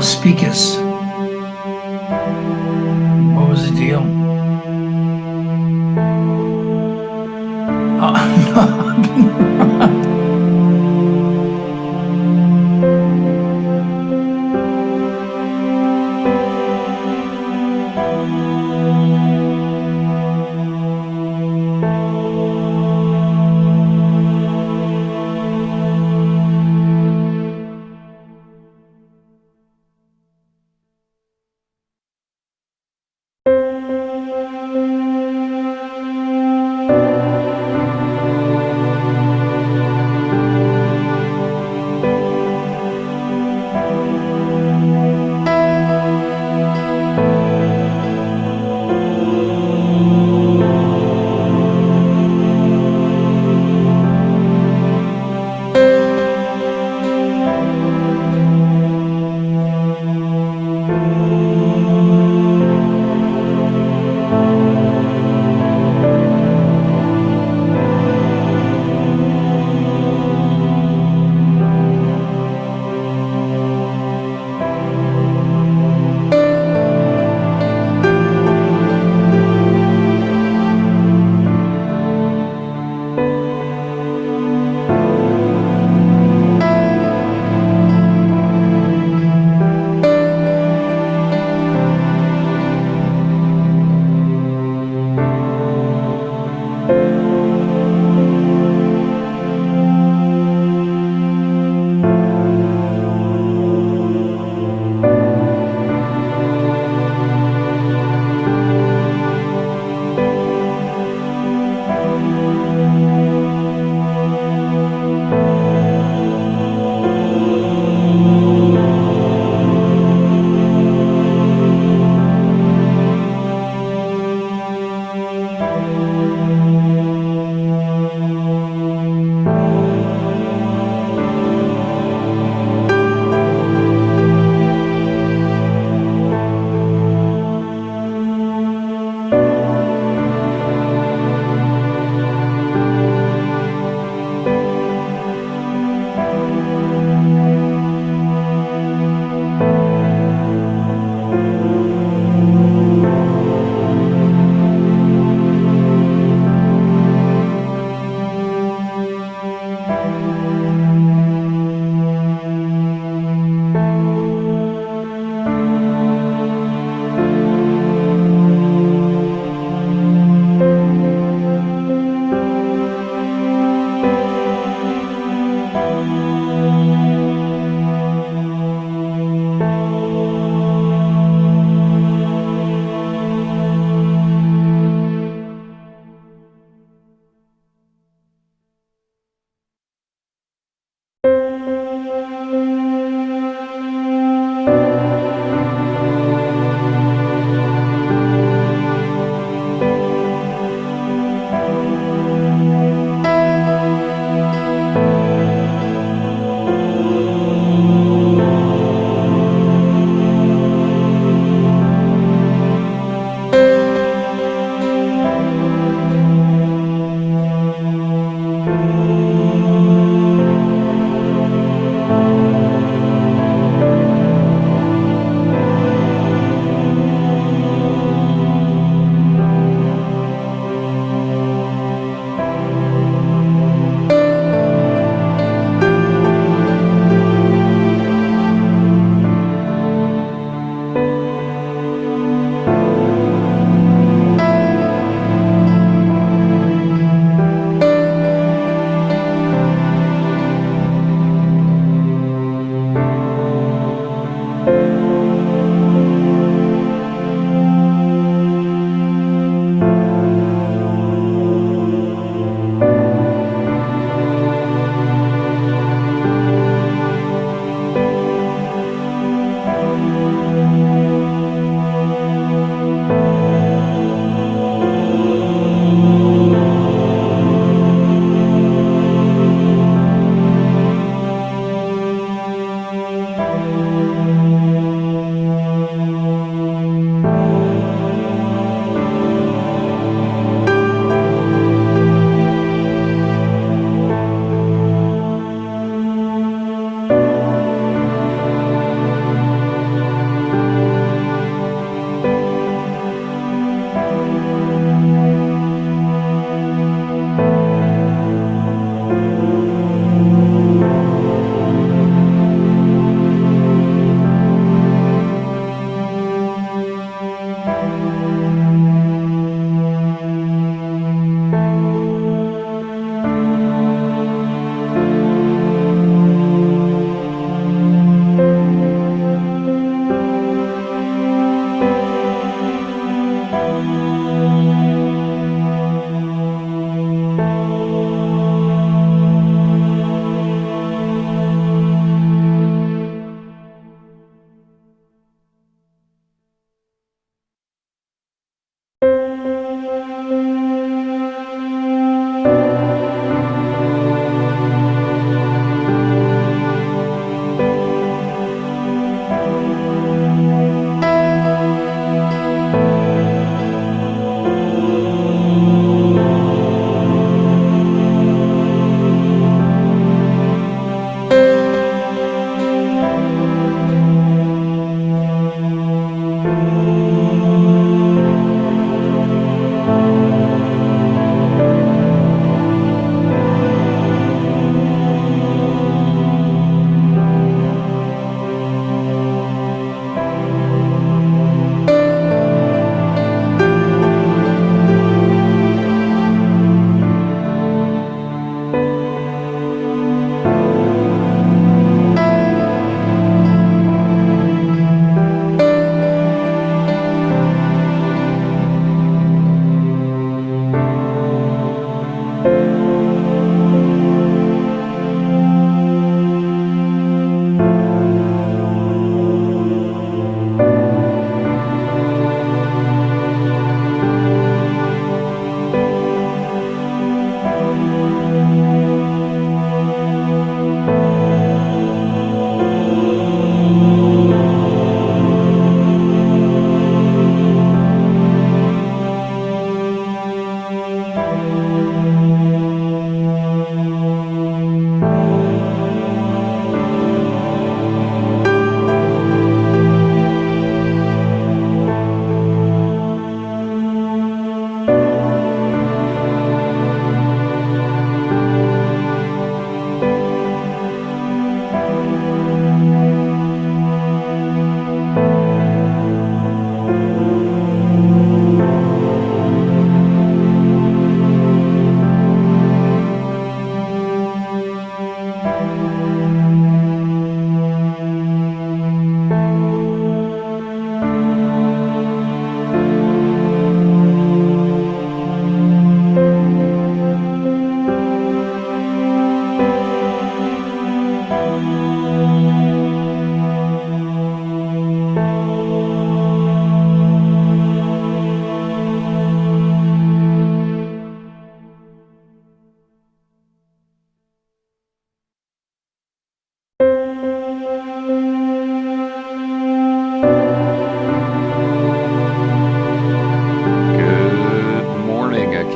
Speakers. What was the deal? No.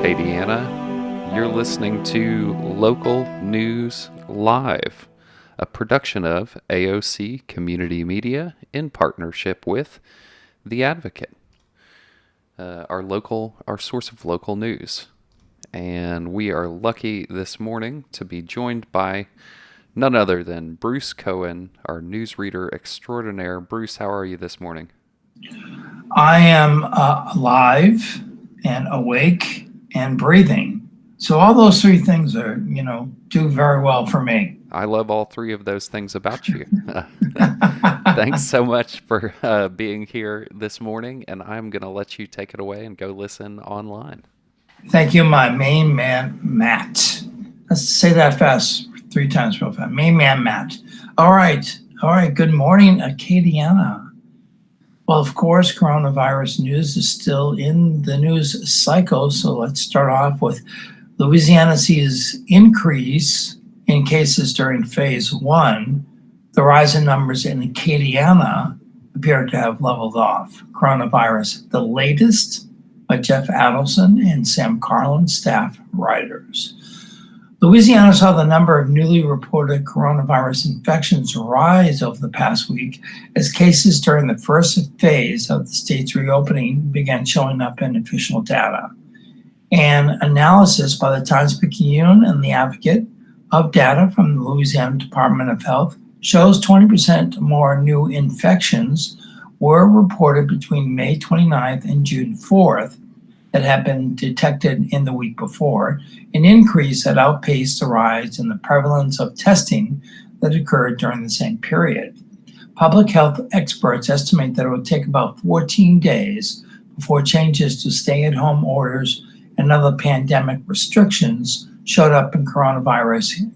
Acadiana. You're listening to Local News Live, a production of AOC Community Media in partnership with The Advocate, our source of local news. And we are lucky this morning to be joined by none other than Bruce Cohen, our newsreader extraordinaire. Bruce, how are you this morning? I am alive and awake and breathing. So all those three things are, do very well for me. I love all three of those things about you. Thanks so much for being here this morning, and I'm going to let you take it away and go listen online. Thank you, my main man, Matt. Let's say that fast, 3 times real fast. Main man, Matt. All right. Good morning, Acadiana. Well, of course, coronavirus news is still in the news cycle. So let's start off with Louisiana sees increase in cases during phase 1. The rise in numbers in Acadiana appear to have leveled off. Coronavirus, the latest, by Jeff Adelson and Sam Carlin, staff writers. Louisiana saw the number of newly reported coronavirus infections rise over the past week as cases during the first phase of the state's reopening began showing up in official data. An analysis by the Times-Picayune and the Advocate of data from the Louisiana Department of Health shows 20% more new infections were reported between May 29th and June 4th that had been detected in the week before, an increase that outpaced the rise in the prevalence of testing that occurred during the same period. Public health experts estimate that it would take about 14 days before changes to stay-at-home orders and other pandemic restrictions showed up in coronavirus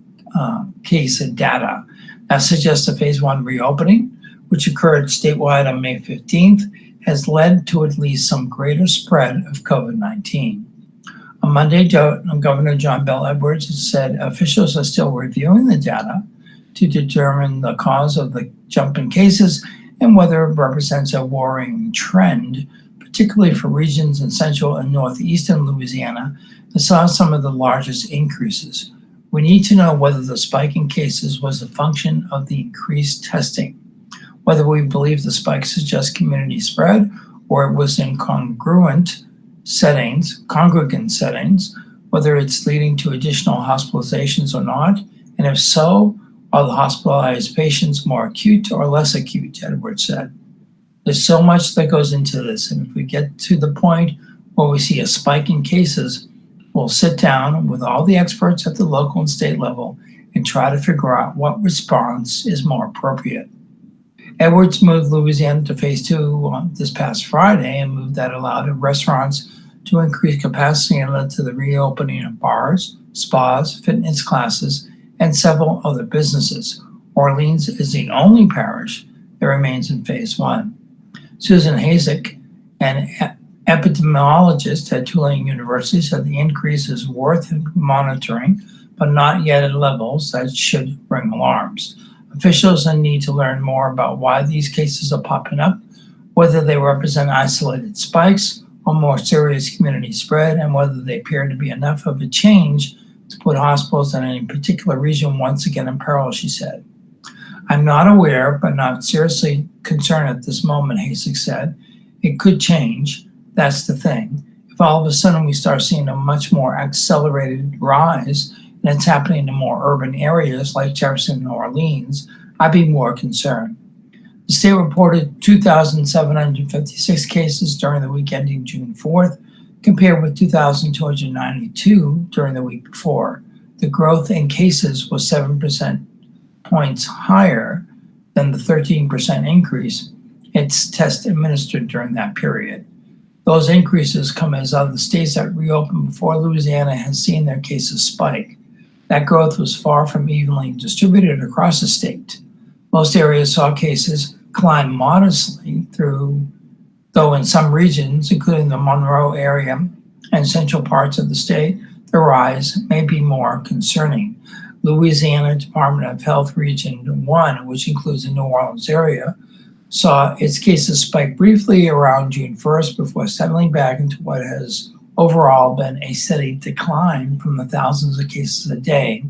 case data. That suggests a phase 1 reopening, which occurred statewide on May 15th, has led to at least some greater spread of COVID-19. On Monday, Governor John Bel Edwards said officials are still reviewing the data to determine the cause of the jump in cases and whether it represents a worrying trend, particularly for regions in central and northeastern Louisiana that saw some of the largest increases. We need to know whether the spike in cases was a function of the increased testing, whether we believe the spike suggests community spread or it was in congregant settings, whether it's leading to additional hospitalizations or not, and if so, are the hospitalized patients more acute or less acute, Edwards said. There's so much that goes into this, and if we get to the point where we see a spike in cases, we'll sit down with all the experts at the local and state level and try to figure out what response is more appropriate. Edwards moved Louisiana to phase 2 this past Friday, and move that allowed restaurants to increase capacity and led to the reopening of bars, spas, fitness classes, and several other businesses. Orleans is the only parish that remains in phase 1. Susan Hasek, an epidemiologist at Tulane University, said the increase is worth monitoring, but not yet at levels that should ring alarms. Officials need to learn more about why these cases are popping up, whether they represent isolated spikes or more serious community spread, and whether they appear to be enough of a change to put hospitals in any particular region once again in peril, she said. I'm not aware, but not seriously concerned at this moment, Hasek said. It could change. That's the thing. If all of a sudden we start seeing a much more accelerated rise, and it's happening in more urban areas like Jefferson and Orleans, I'd be more concerned. The state reported 2,756 cases during the week ending June 4th, compared with 2,292 during the week before. The growth in cases was 7% points higher than the 13% increase its test administered during that period. Those increases come as other states that reopened before Louisiana has seen their cases spike. That growth was far from evenly distributed across the state. Most areas saw cases climb modestly though in some regions, including the Monroe area and central parts of the state, the rise may be more concerning. Louisiana Department of Health Region 1, which includes the New Orleans area, saw its cases spike briefly around June 1st before settling back into what has overall been a steady decline from the thousands of cases a day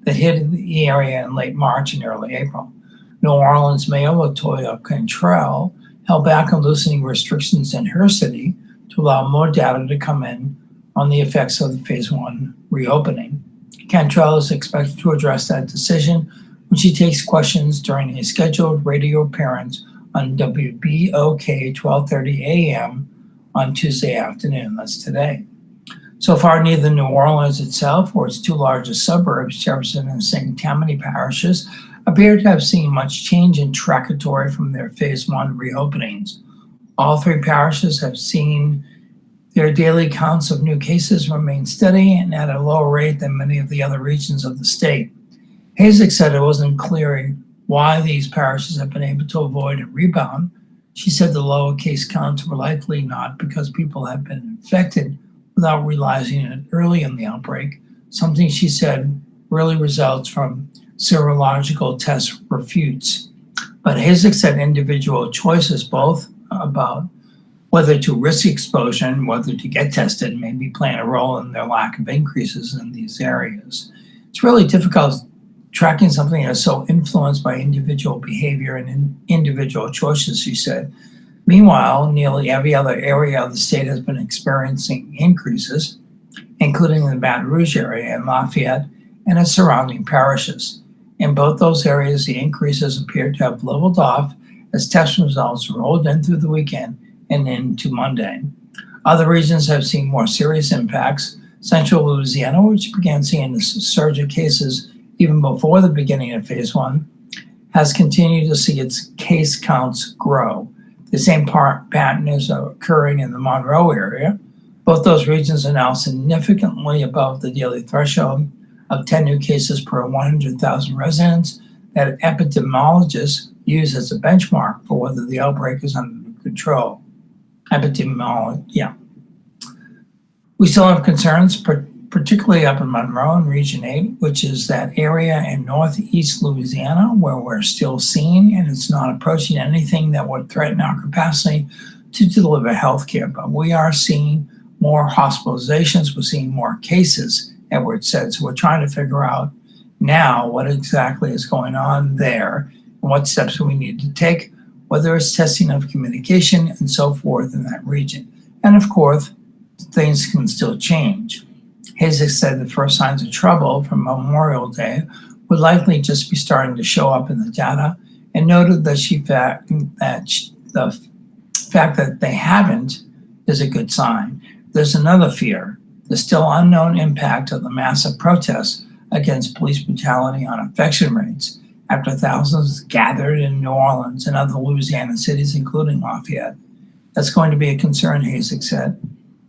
that hit the area in late March and early April. New Orleans Mayor Latoya Cantrell held back on loosening restrictions in her city to allow more data to come in on the effects of the Phase 1 reopening. Cantrell is expected to address that decision when she takes questions during a scheduled radio appearance on WBOK 12:30 a.m. on Tuesday afternoon. That's today. So far, neither New Orleans itself or its two largest suburbs, Jefferson and St. Tammany parishes, appear to have seen much change in trajectory from their Phase 1 reopenings. All three parishes have seen their daily counts of new cases remain steady and at a lower rate than many of the other regions of the state. Hasek said it wasn't clear why these parishes have been able to avoid a rebound. She said the lower case counts were likely not because people have been infected without realizing it early in the outbreak, something she said really results from serological test refutes. But Hasek said individual choices, both about whether to risk exposure and whether to get tested, maybe playing a role in their lack of increases in these areas. It's really difficult tracking something that's so influenced by individual behavior and individual choices, she said. Meanwhile, nearly every other area of the state has been experiencing increases, including the Baton Rouge area and Lafayette and its surrounding parishes. In both those areas, the increases appear to have leveled off as test results rolled in through the weekend and into Monday. Other regions have seen more serious impacts. Central Louisiana, which began seeing a surge of cases even before the beginning of Phase 1, has continued to see its case counts grow. The same pattern is occurring in the Monroe area. Both those regions are now significantly above the daily threshold of 10 new cases per 100,000 residents that epidemiologists use as a benchmark for whether the outbreak is under control. We still have concerns, particularly up in Monroe and Region 8, which is that area in northeast Louisiana where we're still seeing, and it's not approaching anything that would threaten our capacity to deliver healthcare. But we are seeing more hospitalizations, we're seeing more cases, Edward said. So we're trying to figure out now what exactly is going on there and what steps we need to take, whether it's testing of communication and so forth in that region. And of course, things can still change. Hasek said the first signs of trouble from Memorial Day would likely just be starting to show up in the data, and noted that the fact that they haven't is a good sign. There's another fear, the still unknown impact of the massive protests against police brutality on infection rates after thousands gathered in New Orleans and other Louisiana cities, including Lafayette. That's going to be a concern, Hasek said.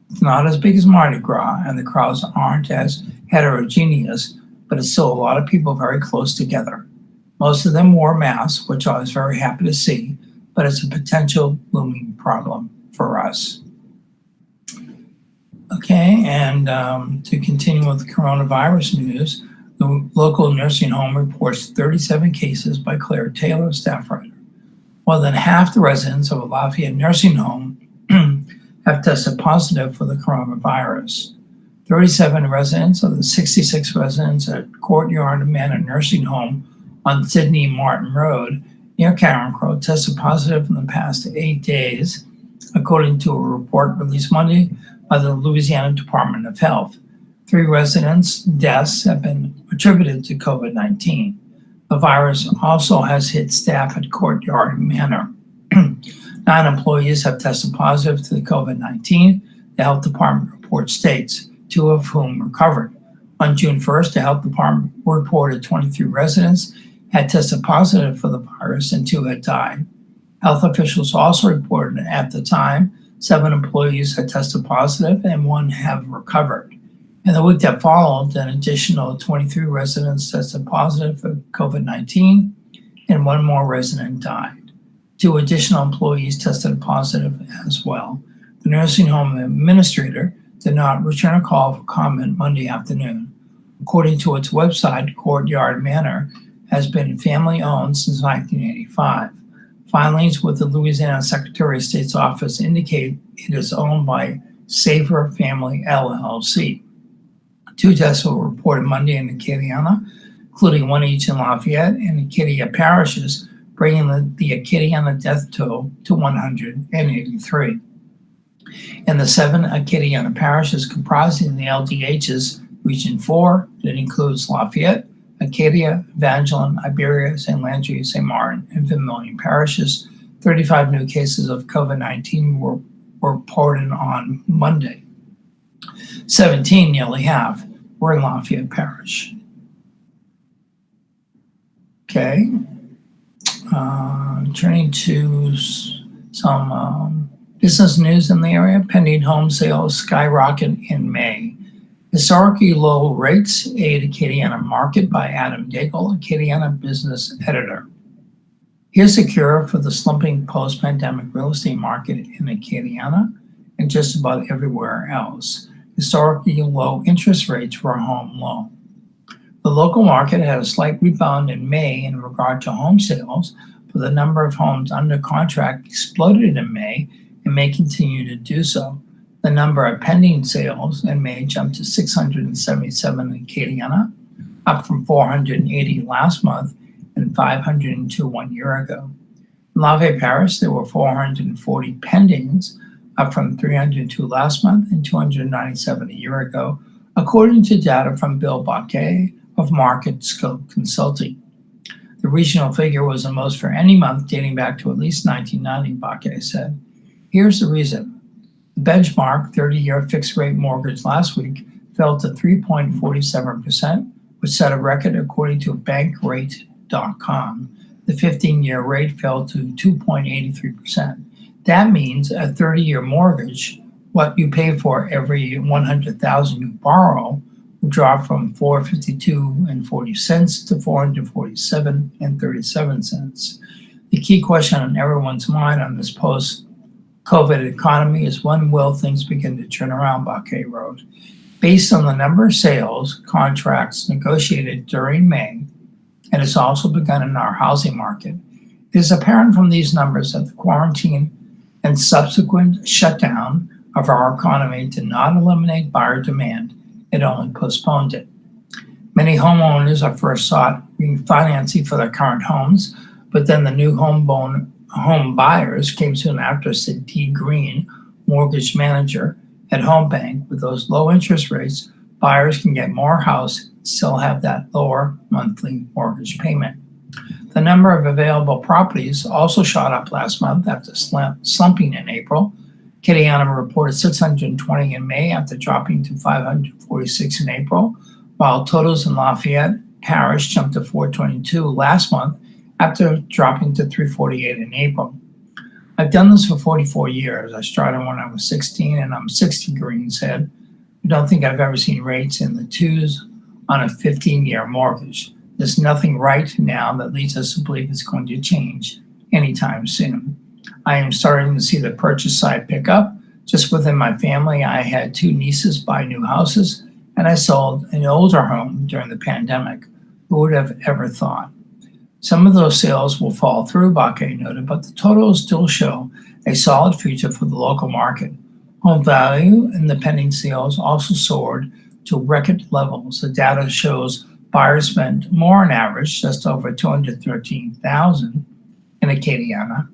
It's not as big as Mardi Gras, and the crowds aren't as heterogeneous, but it's still a lot of people very close together. Most of them wore masks, which I was very happy to see, but it's a potential looming problem for us. Okay, and to continue with the coronavirus news, the local nursing home reports 37 cases by Claire Taylor, staff writer. More than half the residents of a Lafayette nursing home have tested positive for the coronavirus. 37 residents of the 66 residents at Courtyard Manor Nursing Home on Sidney Martin Road near Karen Crow tested positive in the past 8 days, according to a report released Monday by the Louisiana Department of Health. 3 residents' deaths have been attributed to COVID-19. The virus also has hit staff at Courtyard Manor. 9 employees have tested positive to the COVID-19, the health department report states, 2 of whom recovered. On June 1st, the health department reported 23 residents had tested positive for the virus and 2 had died. Health officials also reported at the time 7 employees had tested positive and 1 have recovered. In the week that followed, an additional 23 residents tested positive for COVID-19 and 1 more resident died. 2 additional employees tested positive as well. The nursing home administrator did not return a call for comment Monday afternoon. According to its website, Courtyard Manor has been family-owned since 1985. Filings with the Louisiana Secretary of State's office indicate it is owned by Safer Family LLC. 2 deaths were reported Monday in Acadiana, including one each in Lafayette and Acadia parishes, bringing the Acadiana death toll to 183. In the 7 Acadiana parishes comprising the LDH's Region 4, that includes Lafayette, Acadia, Evangeline, Iberia, St. Landry, St. Martin, and Vermilion parishes, 35 new cases of COVID-19 were reported on Monday. 17, nearly half, were in Lafayette Parish. Okay, turning to some business news in the area. Pending home sales skyrocket in May. Historically low rates aid Acadiana market by Adam Daigle, Acadiana business editor. Here's a cure for the slumping post-pandemic real estate market in Acadiana and just about everywhere else. Historically low interest rates for a home loan. The local market had a slight rebound in May in regard to home sales, but the number of homes under contract exploded in May and may continue to do so. The number of pending sales in May jumped to 677 in Acadiana, up from 480 last month and 502 1 year ago. In Lafayette Parish, there were 440 pendings, up from 302 last month and 297 a year ago, according to data from Bill Baquet of Market Scope Consulting. The regional figure was the most for any month dating back to at least 1990, Baquet said. Here's the reason. The benchmark 30-year fixed-rate mortgage last week fell to 3.47%, which set a record according to bankrate.com. The 15-year rate fell to 2.83%. That means a 30-year mortgage, what you pay for every $100,000 you borrow, will drop from $452.40 to $447.37. The key question on everyone's mind on this post-COVID economy is when will things begin to turn around, Baquet wrote. Based on the number of sales contracts negotiated during May, and it's also begun in our housing market, it is apparent from these numbers that the quarantine and subsequent shutdown of our economy did not eliminate buyer demand, it only postponed it. Many homeowners at first sought refinancing for their current homes, but then the new home buyers came soon after, said D. Green, mortgage manager at Home Bank. With those low interest rates, buyers can get more house and still have that lower monthly mortgage payment. The number of available properties also shot up last month after slumping in April. Acadiana reported 620 in May after dropping to 546 in April, while totals in Lafayette Parish jumped to 422 last month after dropping to 348 in April. I've done this for 44 years. I started when I was 16 and I'm 60, Green said. I don't think I've ever seen rates in the twos on a 15-year mortgage. There's nothing right now that leads us to believe it's going to change anytime soon. I am starting to see the purchase side pick up. Just within my family, I had 2 nieces buy new houses, and I sold an older home during the pandemic. Who would have ever thought? Some of those sales will fall through, Baquet noted, but the totals still show a solid future for the local market. Home value in the pending sales also soared to record levels. The data shows buyers spent more on average, just over $213,000 in Acadiana,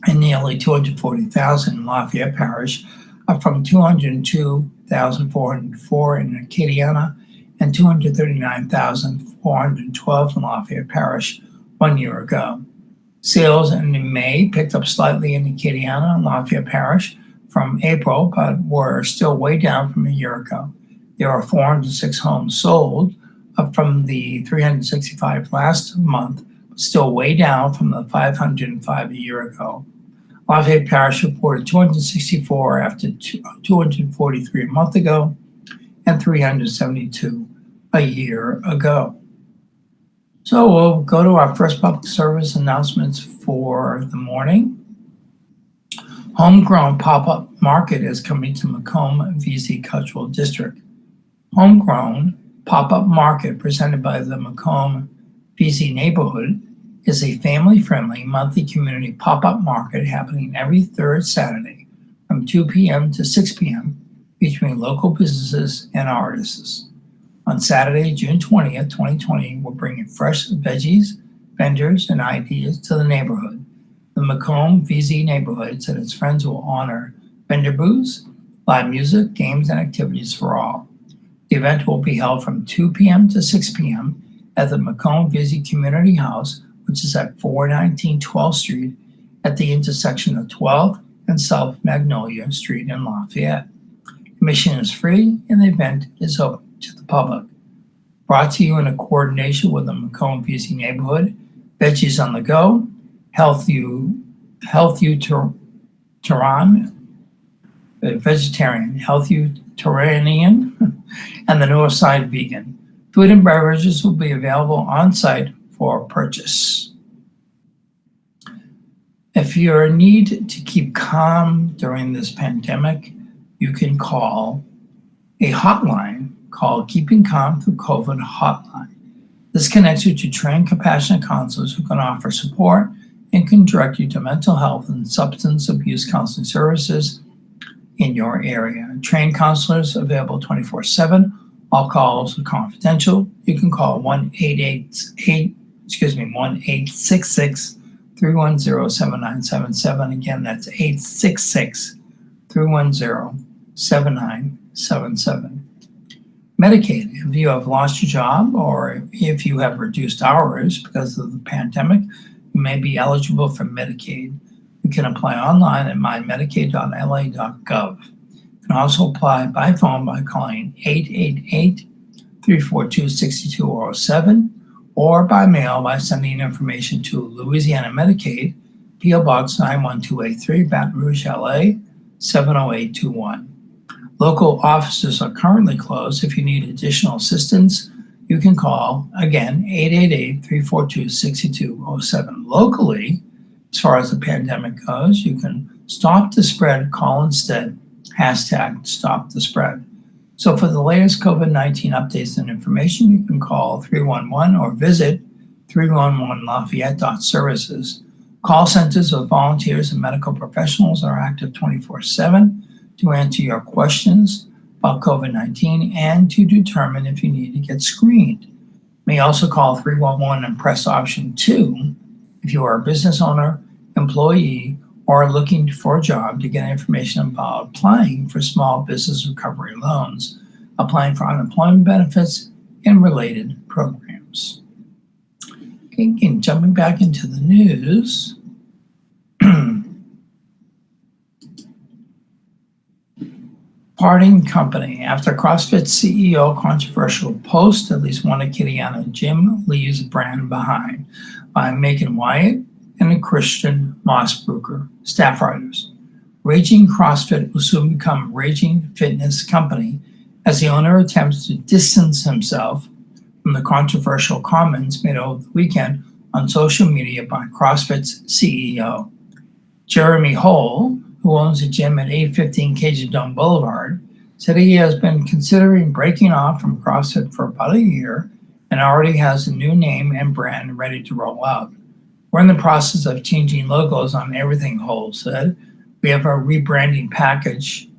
and nearly $240,000 in Lafayette Parish, up from $202,404 in Acadiana and $239,412 in Lafayette Parish 1 year ago. Sales in May picked up slightly in Acadiana and Lafayette Parish from April, but were still way down from a year ago. There are 406 homes sold, up from the 365 last month, but still way down from the 505 a year ago. Lafayette Parish reported 264 after 243 a month ago and 372 a year ago. So we'll go to our first public service announcements for the morning. Homegrown pop-up market is coming to Macomb VZ Cultural District. Homegrown pop-up market presented by the Macomb VZ neighborhood is a family-friendly monthly community pop-up market happening every third Saturday from 2 p.m. to 6 p.m. featuring local businesses and artists. On Saturday, June 20th, 2020, we're bringing fresh veggies, vendors, and ideas to the neighborhood. The Macomb VZ neighborhoods and its friends will honor vendor booths, live music, games, and activities for all. The event will be held from 2 p.m. to 6 p.m. at the Macomb VZ Community House, which is at 419 12th Street at the intersection of 12th and South Magnolia Street in Lafayette. Admission is free and the event is open to the public. Brought to you in coordination with the Macomb VZ neighborhood, Veggies on the Go, Health You Tehran, Vegetarian, Health Uteranian, and the Northside Vegan. Food and beverages will be available on site for purchase. If you're in need to keep calm during this pandemic, you can call a hotline called Keeping Calm Through COVID Hotline. This connects you to trained compassionate counselors who can offer support and can direct you to mental health and substance abuse counseling services in your area. Trained counselors available 24/7. All calls are confidential. You can call 1-866-310-7977. Again, that's 866-310-7977. Medicaid. If you have lost your job or if you have reduced hours because of the pandemic, you may be eligible for Medicaid. You can apply online at mymedicaid.la.gov. You can also apply by phone by calling 888-342-6207 or by mail by sending information to Louisiana Medicaid, P.O. Box 91283, Baton Rouge, LA 70821. Local offices are currently closed. If you need additional assistance, you can call, again, 888-342-6207. Locally, as far as the pandemic goes, you can stop the spread, call instead, #stop the spread. So for the latest COVID-19 updates and information, you can call 311 or visit 311lafayette.services. Call centers with volunteers and medical professionals are active 24/7 to answer your questions about COVID-19 and to determine if you need to get screened. You may also call 311 and press option 2 if you are a business owner, employee, or looking for a job to get information about applying for small business recovery loans, applying for unemployment benefits, and related programs. Okay, again, jumping back into the news. Parting company. After CrossFit CEO controversial post, at least one Acadiana gym leaves brand behind by Megan Wyatt and a Christian Mossbrucker, staff writers. Raging CrossFit will soon become Raging Fitness Company as the owner attempts to distance himself from the controversial comments made over the weekend on social media by CrossFit's CEO. Jeremy Hole, who owns a gym at 815 Cajun Dome Boulevard, said he has been considering breaking off from CrossFit for about a year and already has a new name and brand ready to roll out. We're in the process of changing logos on everything, Hole said. We have a rebranding package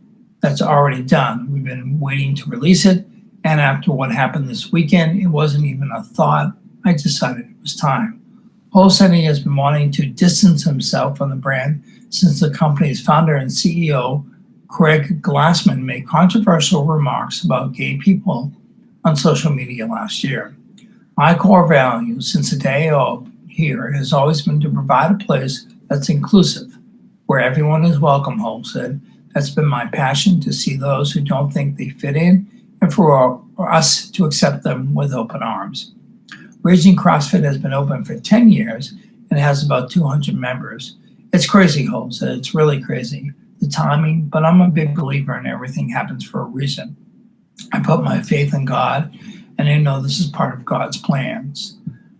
that's already done. We've been waiting to release it, and after what happened this weekend, it wasn't even a thought. I decided it was time. Hole said he has been wanting to distance himself from the brand since the company's founder and CEO, Craig Glassman, made controversial remarks about gay people on social media last year. My core value since the day of here has always been to provide a place that's inclusive, where everyone is welcome, Hole said. That's been my passion, to see those who don't think they fit in and for us to accept them with open arms. Raging CrossFit has been open for 10 years and has about 200 members. It's crazy, Hole said. It's really crazy, the timing, but I'm a big believer in everything happens for a reason. I put my faith in God, and I know this is part of God's plans.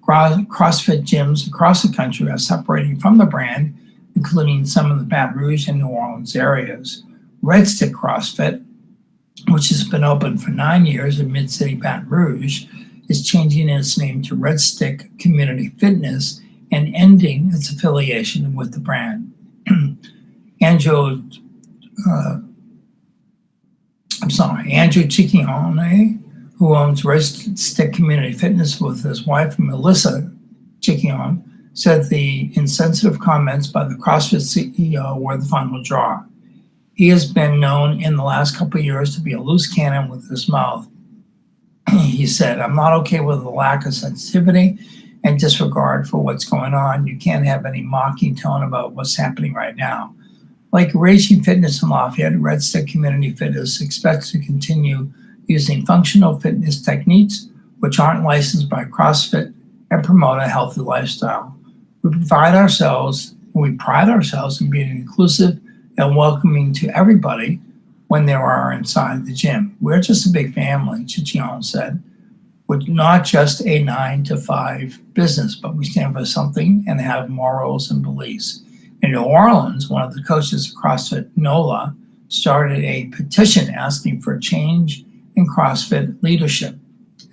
CrossFit gyms across the country are separating from the brand, including some of the Baton Rouge and New Orleans areas. Red Stick CrossFit, which has been open for 9 years in Mid-City Baton Rouge, is changing its name to Red Stick Community Fitness and ending its affiliation with the brand. Andrew Andrew Ciccione, who owns Red Stick Community Fitness with his wife, Melissa Ciccione, said the insensitive comments by the CrossFit CEO were the final draw. He has been known in the last couple of years to be a loose cannon with his mouth. He said, "I'm not okay with the lack of sensitivity and disregard for what's going on. You can't have any mocking tone about what's happening right now." Like Raging Fitness in Lafayette, Red Stick Community Fitness expects to continue using functional fitness techniques which aren't licensed by CrossFit and promote a healthy lifestyle. We pride ourselves in being inclusive and welcoming to everybody when they are inside the gym. We're just a big family, Ciccione said. We're not just a 9-to-5 business, but we stand for something and have morals and beliefs. In New Orleans, one of the coaches of CrossFit, NOLA, started a petition asking for a change in CrossFit leadership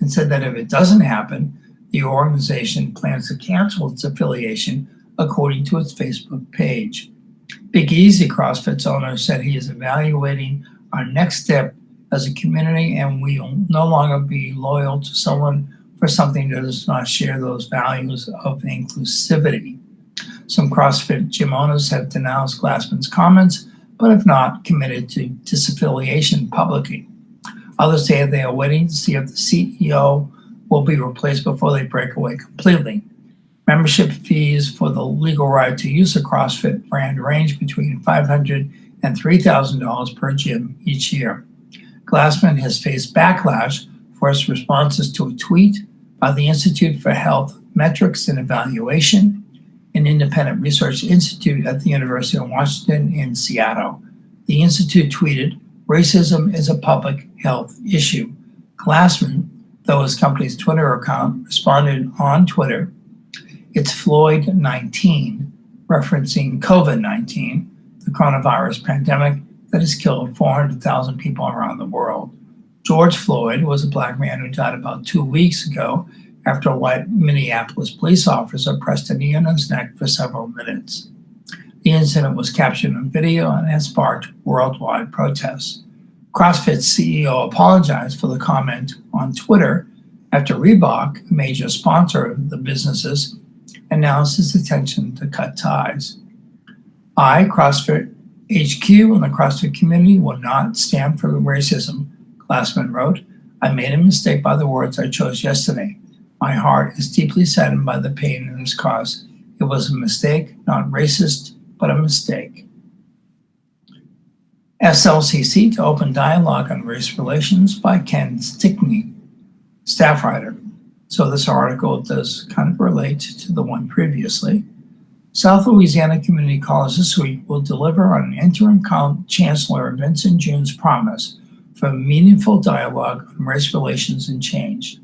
and said that if it doesn't happen, the organization plans to cancel its affiliation, according to its Facebook page. Big Easy, CrossFit's owner, said he is evaluating our next step as a community, and we will no longer be loyal to someone for something that does not share those values of inclusivity. Some CrossFit gym owners have denounced Glassman's comments, but have not committed to disaffiliation publicly. Others say they are waiting to see if the CEO will be replaced before they break away completely. Membership fees for the legal right to use a CrossFit brand range between $500 and $3,000 per gym each year. Glassman has faced backlash for his responses to a tweet by the Institute for Health Metrics and Evaluation, an independent research institute at the University of Washington in Seattle. The institute tweeted, "Racism is a public health issue." Glassman, though his company's Twitter account, responded on Twitter, "It's Floyd-19, referencing COVID-19, the coronavirus pandemic that has killed 400,000 people around the world. George Floyd was a black man who died about 2 weeks ago after a white Minneapolis police officer pressed a knee on his neck for several minutes." The incident was captured on video and has sparked worldwide protests. CrossFit's CEO apologized for the comment on Twitter after Reebok, a major sponsor of the businesses, announced its intention to cut ties. CrossFit HQ and the CrossFit community will not stand for racism, Glassman wrote. "I made a mistake by the words I chose yesterday. My heart is deeply saddened by the pain it has caused. It was a mistake, not racist, but a mistake." SLCC to open dialogue on race relations by Ken Stickney, staff writer. So this article does kind of relate to the one previously. South Louisiana Community College this week will deliver on interim Chancellor Vincent June's promise for meaningful dialogue on race relations and change.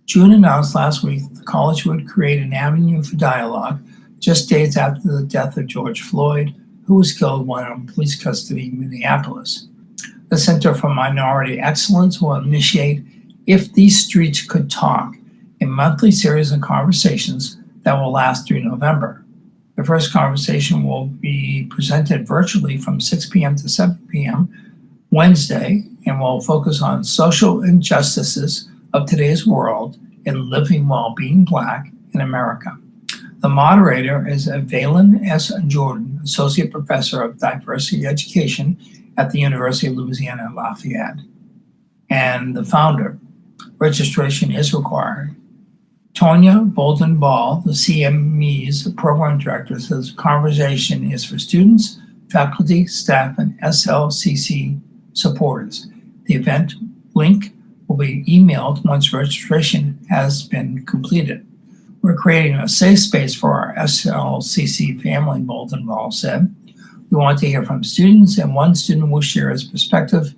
June announced last week that the college would create an avenue for dialogue just days after the death of George Floyd, who was killed while in police custody in Minneapolis. The Center for Minority Excellence will initiate If These Streets Could Talk, a monthly series of conversations that will last through November. The first conversation will be presented virtually from 6 p.m. to 7 p.m. Wednesday and will focus on social injustices of today's world and living while being Black in America. The moderator is Valen S. Jordan, Associate Professor of Diversity Education at the University of Louisiana at Lafayette, and the founder. Registration is required. Tonya Bolden-Ball, the CME's program director, says the conversation is for students, faculty, staff, and SLCC supporters. The event link will be emailed once registration has been completed. "We're creating a safe space for our SLCC family," Bolden-Ball said. "We want to hear from students, and one student will share his perspective of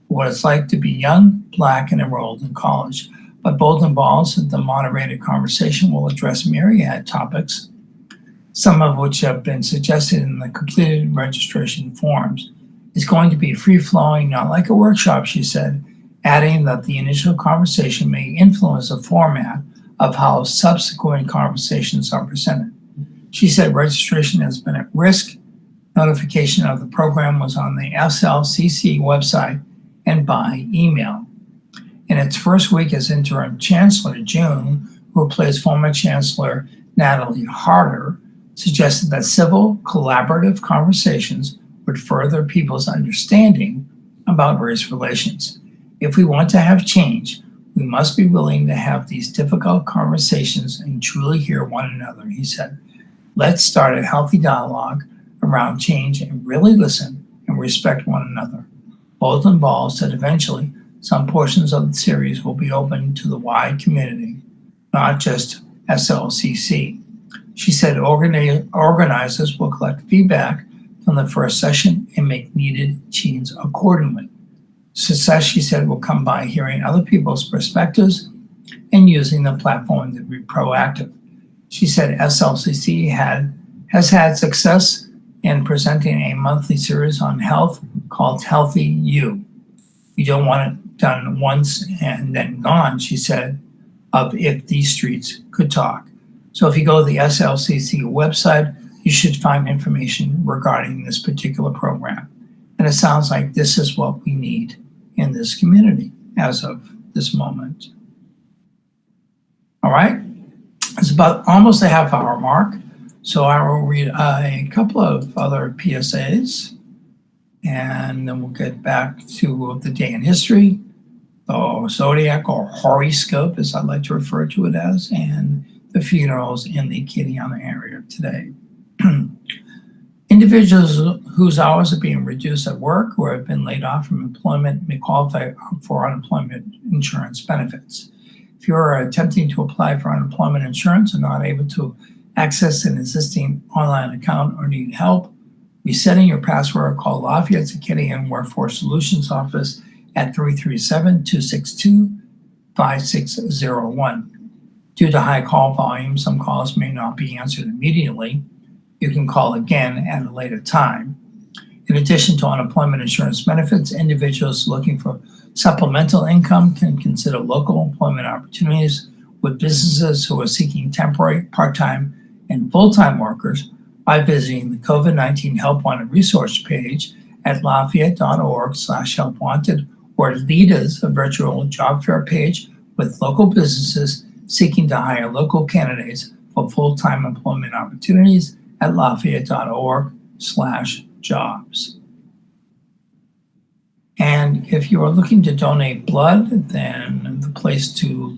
what it's like to be young, Black, and enrolled in college." But Bolden-Ball said the moderated conversation will address myriad topics, some of which have been suggested in the completed registration forms. "It's going to be free-flowing, not like a workshop," she said, adding that the initial conversation may influence the format of how subsequent conversations are presented. She said registration has been at risk Notification of the program was on the SLCC website and by email. In its first week as interim chancellor, June, who replaced former Chancellor Natalie Harder, suggested that civil, collaborative conversations would further people's understanding about race relations. If we want to have change, we must be willing to have these difficult conversations and truly hear one another, he said. Let's start a healthy dialogue around change and really listen and respect one another. Both involved said eventually some portions of the series will be open to the wide community, not just SLCC. She said organizers will collect feedback from the first session and make needed changes accordingly. Success, she said, will come by hearing other people's perspectives and using the platform to be proactive. She said SLCC has had success in presenting a monthly series on health called Healthy You. You don't want it done once and then gone, she said, of If These Streets Could Talk. So if you go to the SLCC website, you should find information regarding this particular program. And it sounds like this is what we need in this community as of this moment. All right, it's about almost a half hour mark. So I will read a couple of other PSAs and then we'll get back to the day in history, the zodiac or horoscope, as I like to refer to it as, and the funerals in the Acadiana area today. Individuals whose hours are being reduced at work or have been laid off from employment may qualify for unemployment insurance benefits. If you are attempting to apply for unemployment insurance and not able to access an existing online account or need help resetting your password, call Lafayette's Acadian Workforce Solutions Office at 337-262-5601. Due to high call volume, some calls may not be answered immediately. You can call again at a later time. In addition to unemployment insurance benefits, individuals looking for supplemental income can consider local employment opportunities with businesses who are seeking temporary, part-time, and full-time workers by visiting the COVID-19 Help Wanted resource page at lafayette.org/helpwanted or LEADA's, a virtual job fair page with local businesses seeking to hire local candidates for full-time employment opportunities at lafayette.org/jobs. And if you are looking to donate blood, then the place to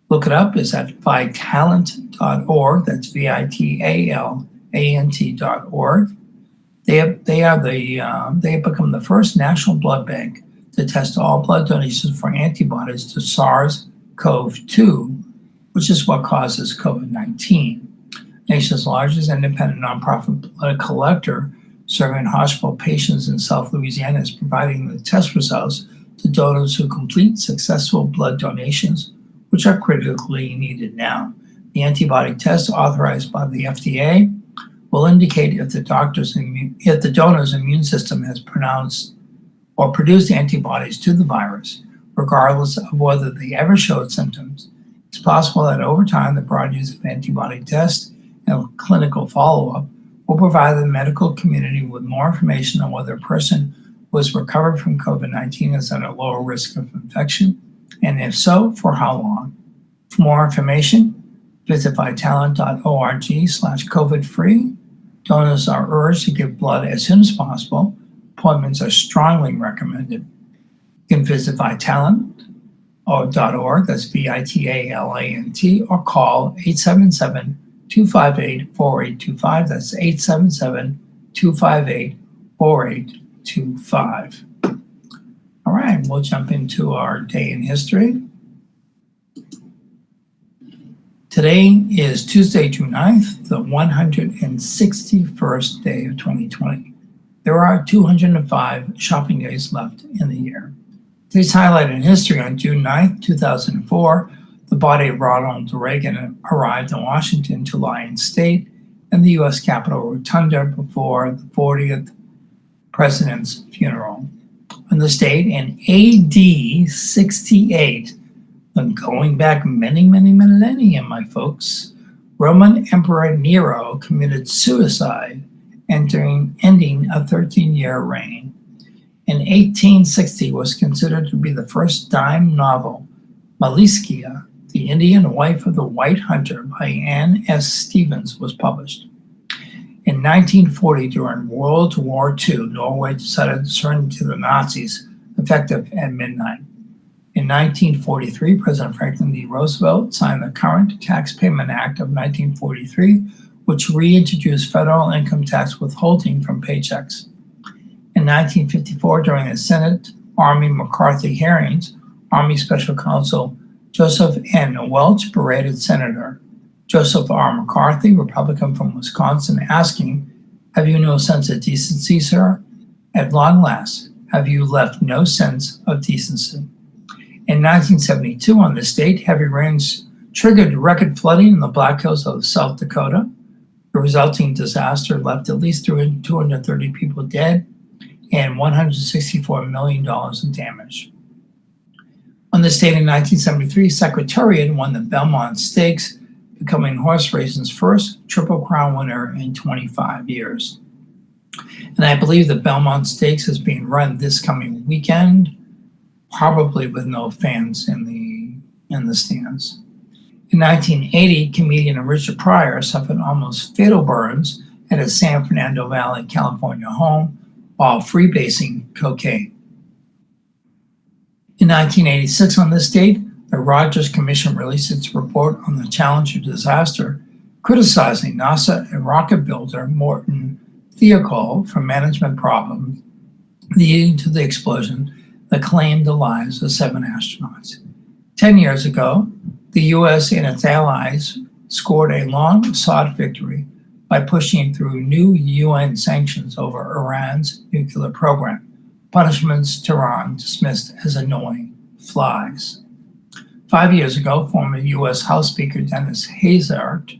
look it up is at vitalent.org. That's VITALANT.org. They have become the first national blood bank to test all blood donations for antibodies to SARS-CoV-2, which is what causes COVID-19. Nation's largest independent nonprofit blood collector serving hospital patients in South Louisiana is providing the test results to donors who complete successful blood donations, which are critically needed now. The antibody test authorized by the FDA will indicate if the donor's immune system has pronounced or produced antibodies to the virus, regardless of whether they ever showed symptoms. It's possible that over time, the broad use of antibody tests and clinical follow-up will provide the medical community with more information on whether a person who has recovered from COVID-19 is at a lower risk of infection, and if so, for how long. For more information, visit vitalent.org/COVID-free. Donors are urged to give blood as soon as possible. Appointments are strongly recommended. You can visit vitalent.org, that's VITALANT, or call 877-258-4825. That's 877-258-4825. All right, we'll jump into our day in history. Today is Tuesday, June 9th, the 161st day of 2020. There are 205 shopping days left in the year. Today's highlight in history: on June 9th, 2004, the body of Ronald Reagan arrived in Washington to lie in state in the U.S. Capitol Rotunda before the 40th president's funeral. In the state, in AD 68, going back many millennia, my folks, Roman Emperor Nero committed suicide ending a 13-year reign. In 1860 was considered to be the first dime novel, Maliskia, the Indian Wife of the White Hunter by Anne S. Stevens, was published. In 1940, during World War II, Norway decided to surrender to the Nazis, effective at midnight. In 1943, President Franklin D. Roosevelt signed the Current Tax Payment Act of 1943, which reintroduced federal income tax withholding from paychecks. In 1954, during the Senate Army McCarthy hearings, Army Special Counsel Joseph N. Welch berated Senator Joseph R. McCarthy, Republican from Wisconsin, asking, "Have you no sense of decency, sir? At long last, have you left no sense of decency?" In 1972, on this date, heavy rains triggered record flooding in the Black Hills of South Dakota. The resulting disaster left at least 230 people dead and $164 million in damage. On this date in 1973, Secretariat won the Belmont Stakes, becoming horse racing's first Triple Crown winner in 25 years. And I believe the Belmont Stakes is being run this coming weekend, probably with no fans in the stands. In 1980, comedian Richard Pryor suffered almost fatal burns at his San Fernando Valley, California home while freebasing cocaine. In 1986, on this date, the Rogers Commission released its report on the Challenger disaster, criticizing NASA and rocket builder Morton Thiokol for management problems leading to the explosion that claimed the lives of 7 astronauts. 10 years ago, the U.S. and its allies scored a long-sought victory by pushing through new UN sanctions over Iran's nuclear program, punishments Tehran dismissed as annoying flies. 5 years ago, former U.S. House Speaker Dennis Hazard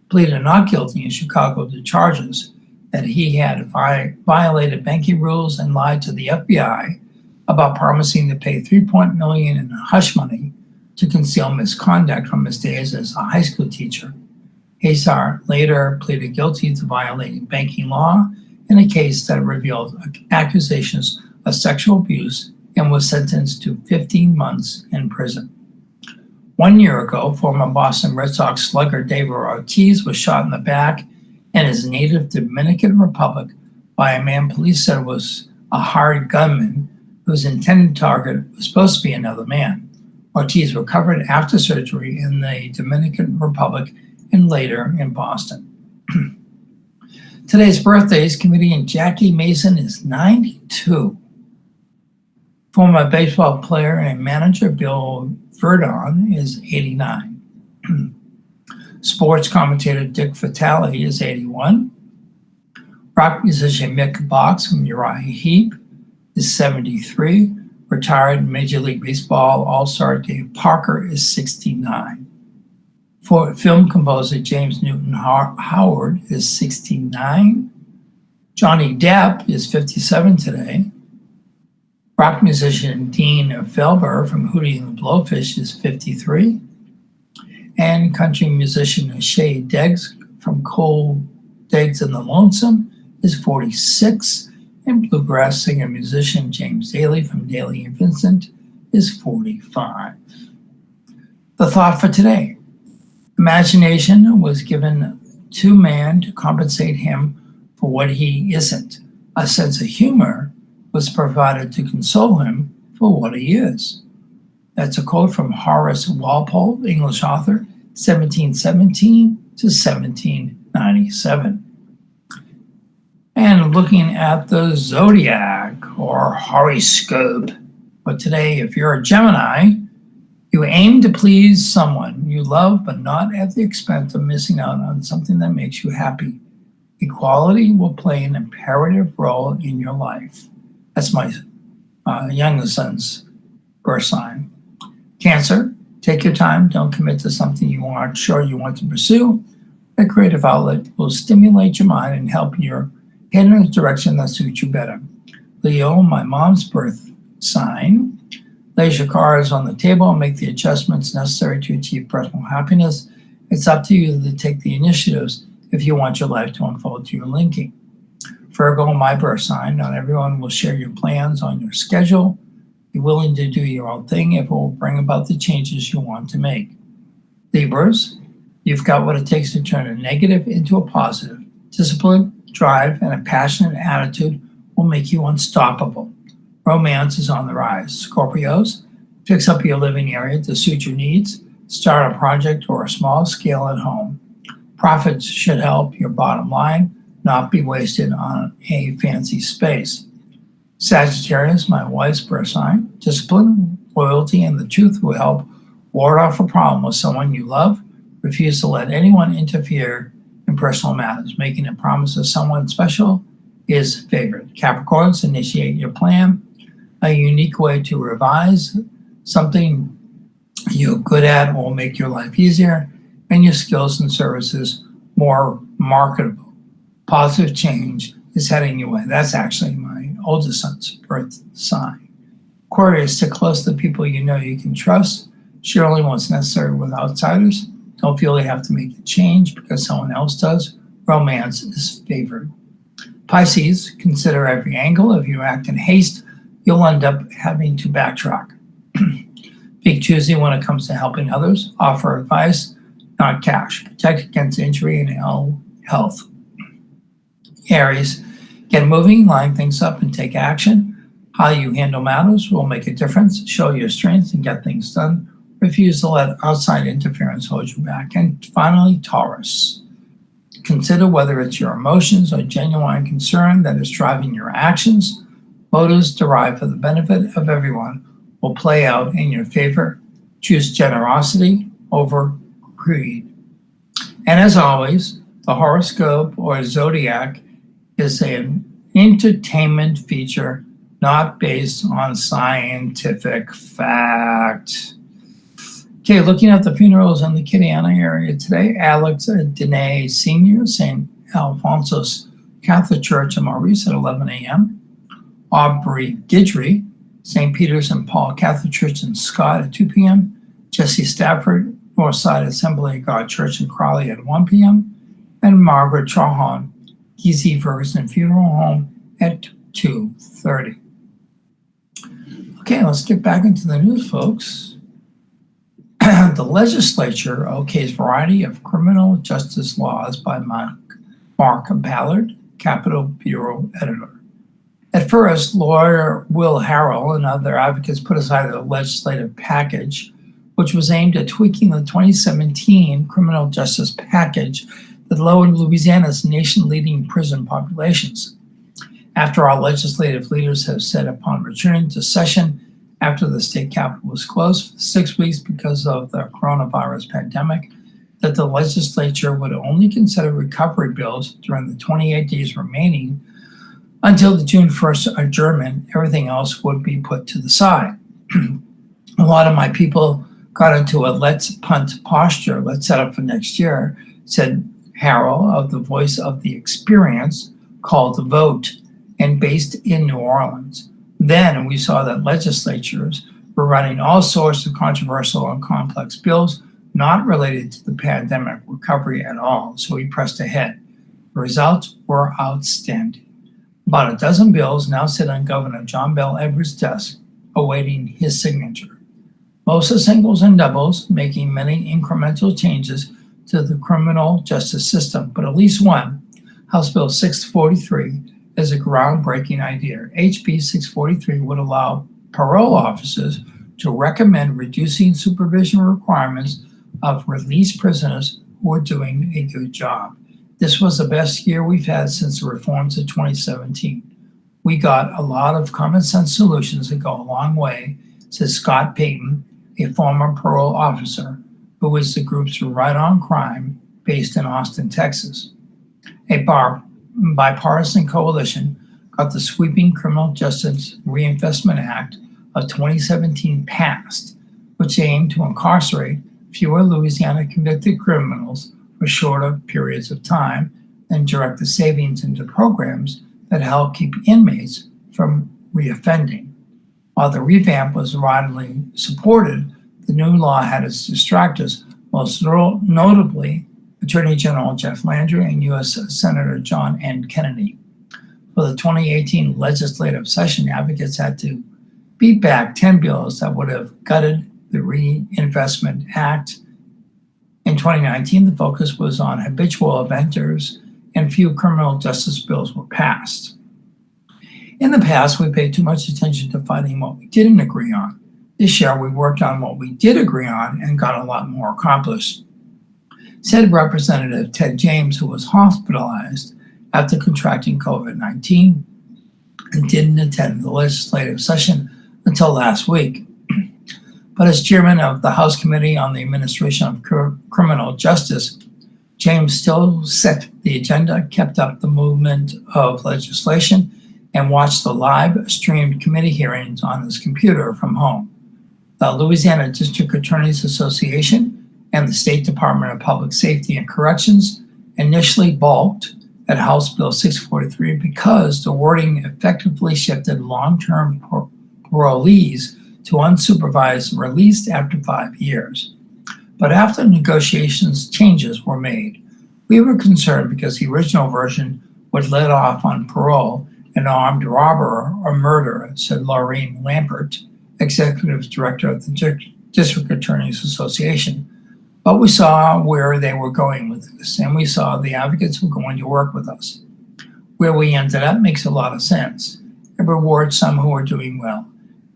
pleaded not guilty in Chicago to charges that he had violated banking rules and lied to the FBI about promising to pay $3 million in hush money to conceal misconduct from his days as a high school teacher. Hazard later pleaded guilty to violating banking law in a case that revealed accusations of sexual abuse and was sentenced to 15 months in prison. 1 year ago, former Boston Red Sox slugger David Ortiz was shot in the back in his native Dominican Republic by a man police said was a hired gunman whose intended target was supposed to be another man. Ortiz recovered after surgery in the Dominican Republic and later in Boston. Today's birthdays, comedian Jackie Mason is 92. Former baseball player and manager Bill Verdon is 89. Sports commentator Dick Vitale is 81. Rock musician Mick Box from Uriah Heep is 73. Retired Major League Baseball All-Star Dave Parker is 69. For film composer James Newton Howard is 69. Johnny Depp is 57 today. Rock musician Dean Felber from Hootie and the Blowfish is 53. And country musician Shay Deggs from Cold Deggs and the Lonesome is 46. And bluegrass singer and musician James Daly from Daly and Vincent is 45. The thought for today: imagination was given to man to compensate him for what he isn't. A sense of humor was provided to console him for what he is. That's a quote from Horace Walpole, English author, 1717 to 1797. And looking at the zodiac or horoscope. But today, if you're a Gemini, you aim to please someone you love, but not at the expense of missing out on something that makes you happy. Equality will play an imperative role in your life. That's my youngest son's birth sign. Cancer, take your time. Don't commit to something you aren't sure you want to pursue. A creative outlet will stimulate your mind and help you head in a direction that suits you better. Leo, my mom's birth sign. Place your cards on the table and make the adjustments necessary to achieve personal happiness. It's up to you to take the initiatives if you want your life to unfold to your liking. Virgo, my birth sign, not everyone will share your plans on your schedule. Be willing to do your own thing if it will bring about the changes you want to make. Libras, you've got what it takes to turn a negative into a positive. Discipline, drive, and a passionate attitude will make you unstoppable. Romance is on the rise. Scorpios, fix up your living area to suit your needs. Start a project or a small scale at home. Profits should help your bottom line, not be wasted on a fancy space. Sagittarius, my wife's birth sign. Discipline, loyalty, and the truth will help ward off a problem with someone you love. Refuse to let anyone interfere in personal matters. Making a promise to someone special is favored. Capricorns, initiate your plan. A unique way to revise something you're good at will make your life easier and your skills and services more marketable. Positive change is heading your way. That's actually my oldest son's birth sign. Aquarius, stick close to the people you know you can trust. Share only what's necessary with outsiders. Don't feel you have to make the change because someone else does. Romance is favored. Pisces, consider every angle. If you act in haste, you'll end up having to backtrack. Be choosy when it comes to helping others. Offer advice, not cash. Protect against injury and ill health. Aries, get moving, line things up, and take action. How you handle matters will make a difference. Show your strength and get things done. Refuse to let outside interference hold you back. And finally, Taurus. Consider whether it's your emotions or genuine concern that is driving your actions. Motives derived for the benefit of everyone will play out in your favor. Choose generosity over greed. And as always, the horoscope or zodiac is an entertainment feature not based on scientific fact. Okay, looking at the funerals in the Kitiana area today, Alex Dene Sr., St. Alphonsus Catholic Church in Maurice at 11 a.m. Aubrey Guidry, St. Peter's and Paul Catholic Church in Scott at 2 p.m. Jesse Stafford, Northside Assembly of God Church in Crawley at 1 p.m. And Margaret Trahan, Easy Ferguson Funeral Home at 2:30. Okay, let's get back into the news, folks. The legislature okays variety of criminal justice laws by Mark Ballard, Capitol Bureau editor. At first, lawyer Will Harrell and other advocates put aside the legislative package, which was aimed at tweaking the 2017 criminal justice package that lowered Louisiana's nation-leading prison populations. After all, legislative leaders have said upon returning to session after the state capitol was closed for 6 weeks because of the coronavirus pandemic, that the legislature would only consider recovery bills during the 28 days remaining until the June 1st adjournment. Everything else would be put to the side. A lot of my people got into a let's punt posture, let's set up for next year, said Harrell of the Voice of the Experience, called the vote, and based in New Orleans. Then we saw that legislatures were running all sorts of controversial and complex bills not related to the pandemic recovery at all, so we pressed ahead. The results were outstanding. About a dozen bills now sit on Governor John Bel Edwards' desk, awaiting his signature. Most are singles and doubles, making many incremental changes to the criminal justice system, but at least one, House Bill 643, is a groundbreaking idea. HB 643 would allow parole officers to recommend reducing supervision requirements of released prisoners who are doing a good job. This was the best year we've had since the reforms of 2017. We got a lot of common sense solutions that go a long way, says Scott Payton, a former parole officer who is the group's Right on Crime based in Austin, Texas. A bipartisan coalition got the sweeping Criminal Justice Reinvestment Act of 2017 passed, which aimed to incarcerate fewer Louisiana convicted criminals for shorter periods of time and direct the savings into programs that help keep inmates from reoffending. While the revamp was widely supported, the new law had its distractors, most notably Attorney General Jeff Landry and U.S. Senator John N. Kennedy. For the 2018 legislative session, advocates had to beat back 10 bills that would have gutted the Reinvestment Act. In 2019, the focus was on habitual offenders, and few criminal justice bills were passed. In the past, we paid too much attention to fighting what we didn't agree on. This year, we worked on what we did agree on and got a lot more accomplished, said Representative Ted James, who was hospitalized after contracting COVID-19 and didn't attend the legislative session until last week. But as chairman of the House Committee on the Administration of Criminal Justice, James still set the agenda, kept up the movement of legislation, and watched the live-streamed committee hearings on his computer from home. The Louisiana District Attorneys Association and the State Department of Public Safety and Corrections initially balked at House Bill 643 because the wording effectively shifted long-term parolees to unsupervised release after 5 years. But after negotiations, changes were made. We were concerned because the original version would let off on parole an armed robber or murderer, said Laureen Lampert, executive director of the District Attorneys Association. But we saw where they were going with this, and we saw the advocates were going to work with us. Where we ended up makes a lot of sense. It rewards some who are doing well.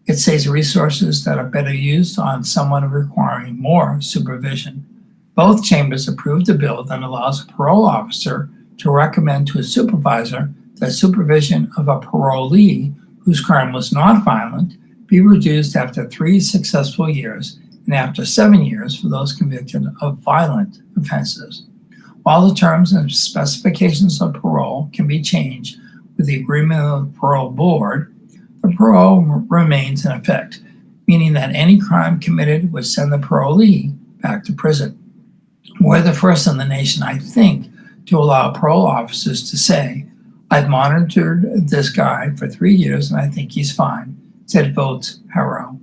It saves resources that are better used on someone requiring more supervision. Both chambers approved a bill that allows a parole officer to recommend to a supervisor that supervision of a parolee whose crime was not violent be reduced after 3 successful years and after 7 years for those convicted of violent offenses. While the terms and specifications of parole can be changed with the agreement of the parole board, the parole remains in effect, meaning that any crime committed would send the parolee back to prison. We're the first in the nation, I think, to allow parole officers to say, "I've monitored this guy for 3 years and I think he's fine," said Votes Harrow.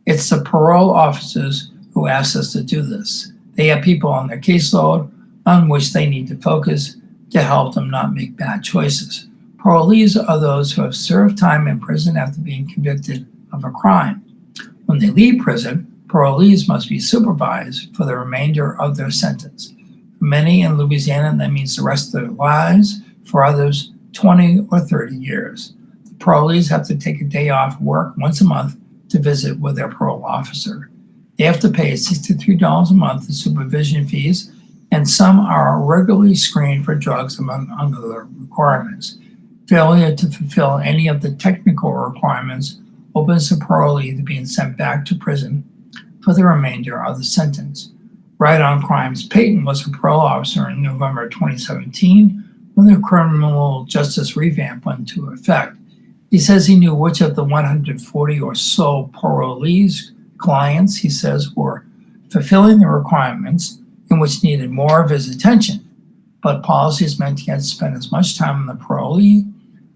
It's the parole officers who asked us to do this. They have people on their caseload on which they need to focus to help them not make bad choices. Parolees are those who have served time in prison after being convicted of a crime. When they leave prison, parolees must be supervised for the remainder of their sentence. For many in Louisiana, that means the rest of their lives. For others, 20 or 30 years. The parolees have to take a day off work once a month to visit with their parole officer. They have to pay $63 a month in supervision fees, and some are regularly screened for drugs among other requirements. Failure to fulfill any of the technical requirements opens the parolee to being sent back to prison for the remainder of the sentence. Right on Crimes Payton was a parole officer in November 2017 when the criminal justice revamp went into effect. He says he knew which of the 140 or so parolees clients, he says, were fulfilling the requirements and which needed more of his attention. But policies meant he had to spend as much time on the parolee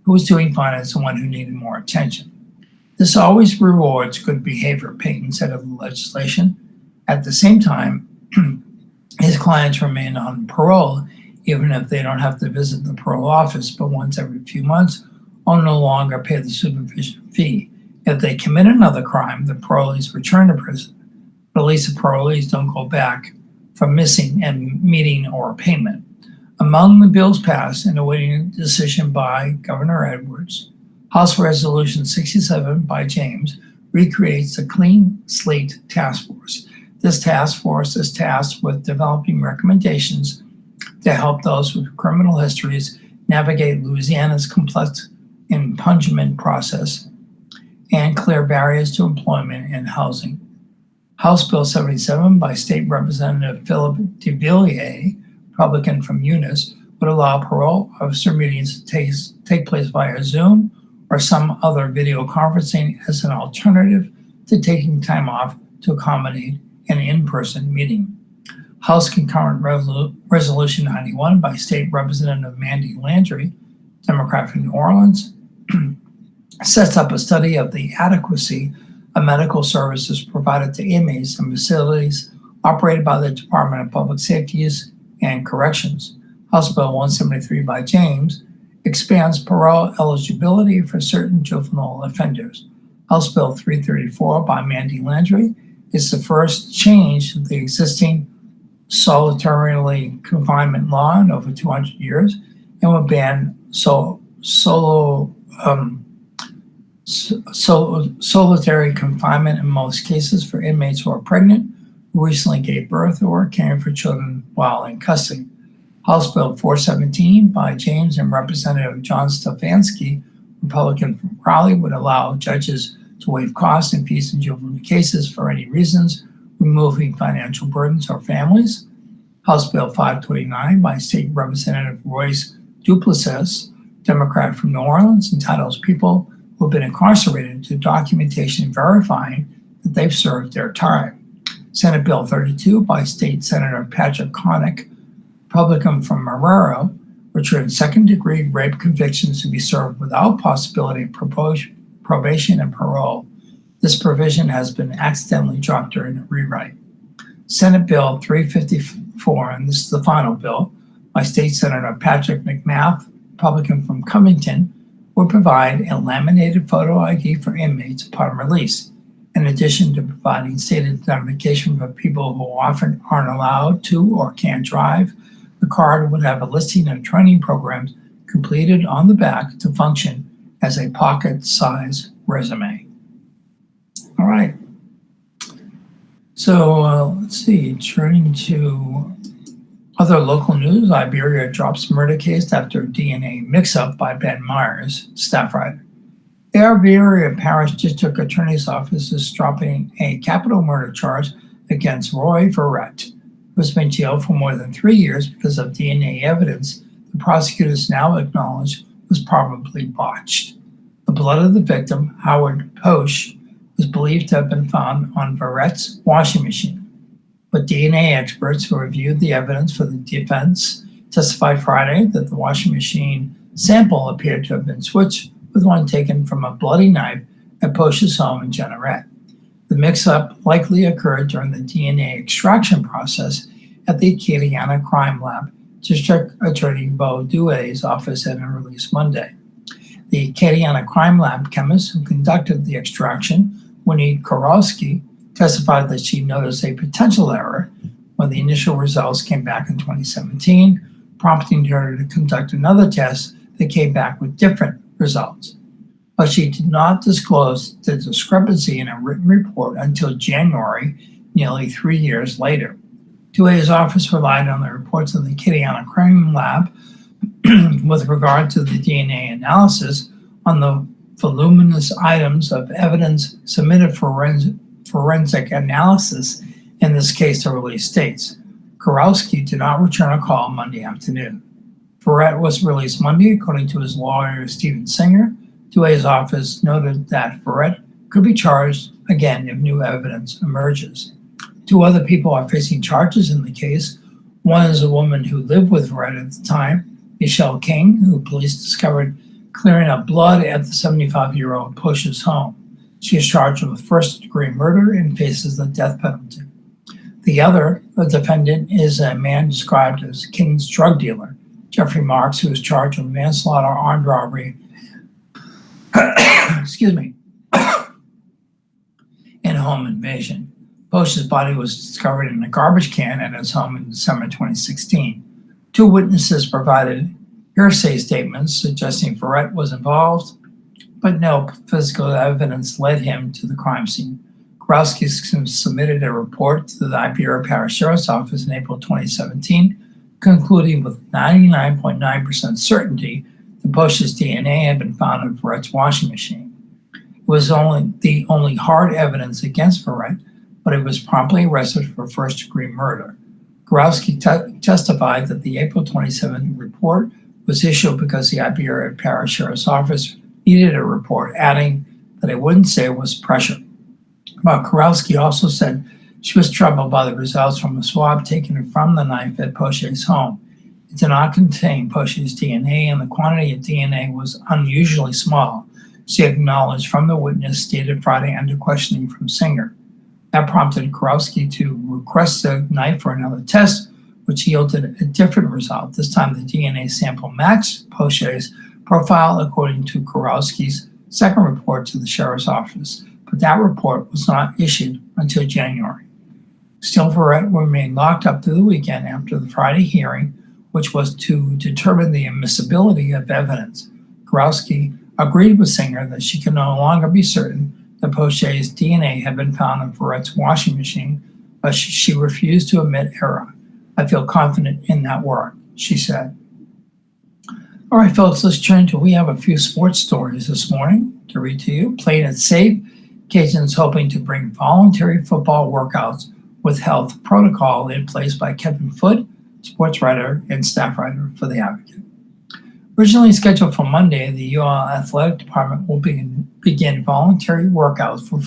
who was doing fine as the one who needed more attention. This always rewards good behavior, Payton said of the legislation. At the same time, his clients remain on parole even if they don't have to visit the parole office but once every few months or no longer pay the supervision fee. If they commit another crime, the parolees return to prison. But at least the parolees don't go back for missing and meeting or payment. Among the bills passed and awaiting a decision by Governor Edwards, House Resolution 67 by James recreates a Clean Slate Task Force. This task force is tasked with developing recommendations to help those with criminal histories navigate Louisiana's complex impungement process and clear barriers to employment and housing. House Bill 77 by State Representative Philip DeVilliers, Republican from Eunice, would allow parole officer meetings to take place via Zoom or some other video conferencing as an alternative to taking time off to accommodate an in-person meeting. House Concurrent Resolution 91 by State Representative Mandy Landry, Democrat from New Orleans, sets up a study of the adequacy of medical services provided to inmates in facilities operated by the Department of Public Safety and Corrections. House Bill 173 by James expands parole eligibility for certain juvenile offenders. House Bill 334 by Mandy Landry is the first change to the existing solitary confinement law in over 200 years and will ban solitary confinement in most cases for inmates who are pregnant, who recently gave birth, or caring for children while in custody. House Bill 417 by James and Representative John Stefanski, Republican from Raleigh, would allow judges to waive costs and fees in juvenile cases for any reasons, removing financial burdens or families. House Bill 529 by State Representative Royce Duplessis, Democrat from New Orleans, entitles people who have been incarcerated to documentation verifying that they've served their time. Senate Bill 32 by State Senator Patrick Connick, Republican from Marrero, returned second-degree rape convictions to be served without possibility of probation and parole. This provision has been accidentally dropped during a rewrite. Senate Bill 354, and this is the final bill, by State Senator Patrick McMath, Republican from Covington, would provide a laminated photo ID for inmates upon release. In addition to providing state identification for people who often aren't allowed to or can't drive, the card would have a listing of training programs completed on the back to function as a pocket-size resume. All right. So let's see, turning to other local news, Iberia drops murder case after DNA mix-up by Ben Myers, staff writer. The Iberia Parish District Attorney's Office is dropping a capital murder charge against Roy Verrett, who has been jailed for more than 3 years because of DNA evidence the prosecutors now acknowledge was probably botched. The blood of the victim, Howard Posh, was believed to have been found on Verrett's washing machine. But DNA experts who reviewed the evidence for the defense testified Friday that the washing machine sample appeared to have been switched with one taken from a bloody knife at Posh's home in Jeanerette. The mix-up likely occurred during the DNA extraction process at the Acadiana Crime Lab, District Attorney Bo Due's office had released Monday. The Acadiana Crime Lab chemist who conducted the extraction, Winnie Korowski, testified that she noticed a potential error when the initial results came back in 2017, prompting her to conduct another test that came back with different results. But she did not disclose the discrepancy in a written report until January, nearly 3 years later. Due's office relied on the reports of the Acadiana Crime Lab with regard to the DNA analysis on the voluminous items of evidence submitted for forensic analysis, in this case the release states. Korowski did not return a call Monday afternoon. Verrett was released Monday, according to his lawyer, Stephen Singer. Due's office noted that Verrett could be charged again if new evidence emerges. 2 other people are facing charges in the case. One is a woman who lived with Verrett at the time, Michelle King, who police discovered clearing up blood at the 75-year-old Posh's home. She is charged with first-degree murder and faces the death penalty. The other, the defendant, is a man described as King's drug dealer, Jeffrey Marks, who is charged with manslaughter, armed robbery, and home invasion. Posh's body was discovered in a garbage can at his home in December 2016. 2 witnesses provided hearsay statements suggesting Verrett was involved, but no physical evidence led him to the crime scene. Korowski submitted a report to the Iberia Parish Sheriff's Office in April 2017, concluding with 99.9% certainty that Posh's DNA had been found in Verrett's washing machine. It was the only hard evidence against Verrett, but it was promptly arrested for first-degree murder. Korowski testified that the April 27 report was issued because the Iberia Parish Sheriff's Office needed a report, adding that it wouldn't say it was pressure. But Korowski also said she was troubled by the results from a swab taken from the knife at Posh's home. It did not contain Posh's DNA, and the quantity of DNA was unusually small, she acknowledged from the witness stated Friday under questioning from Singer. That prompted Korowski to request the knife for another test, which yielded a different result. This time the DNA sample matched Posh's, profile, according to Kurowski's second report to the sheriff's office, but that report was not issued until January. Still, Verrett remained locked up through the weekend after the Friday hearing, which was to determine the admissibility of evidence. Kurowski agreed with Singer that she could no longer be certain that Poche's DNA had been found in Verrett's washing machine, but she refused to admit error. "I feel confident in that work," she said. All right, folks, let's turn to, we have a few sports stories this morning to read to you. Playing it safe, Cajuns hoping to bring voluntary football workouts with health protocol in place by Kevin Foote, sports writer and staff writer for The Advocate. Originally scheduled for Monday, the UL Athletic Department will begin voluntary workouts for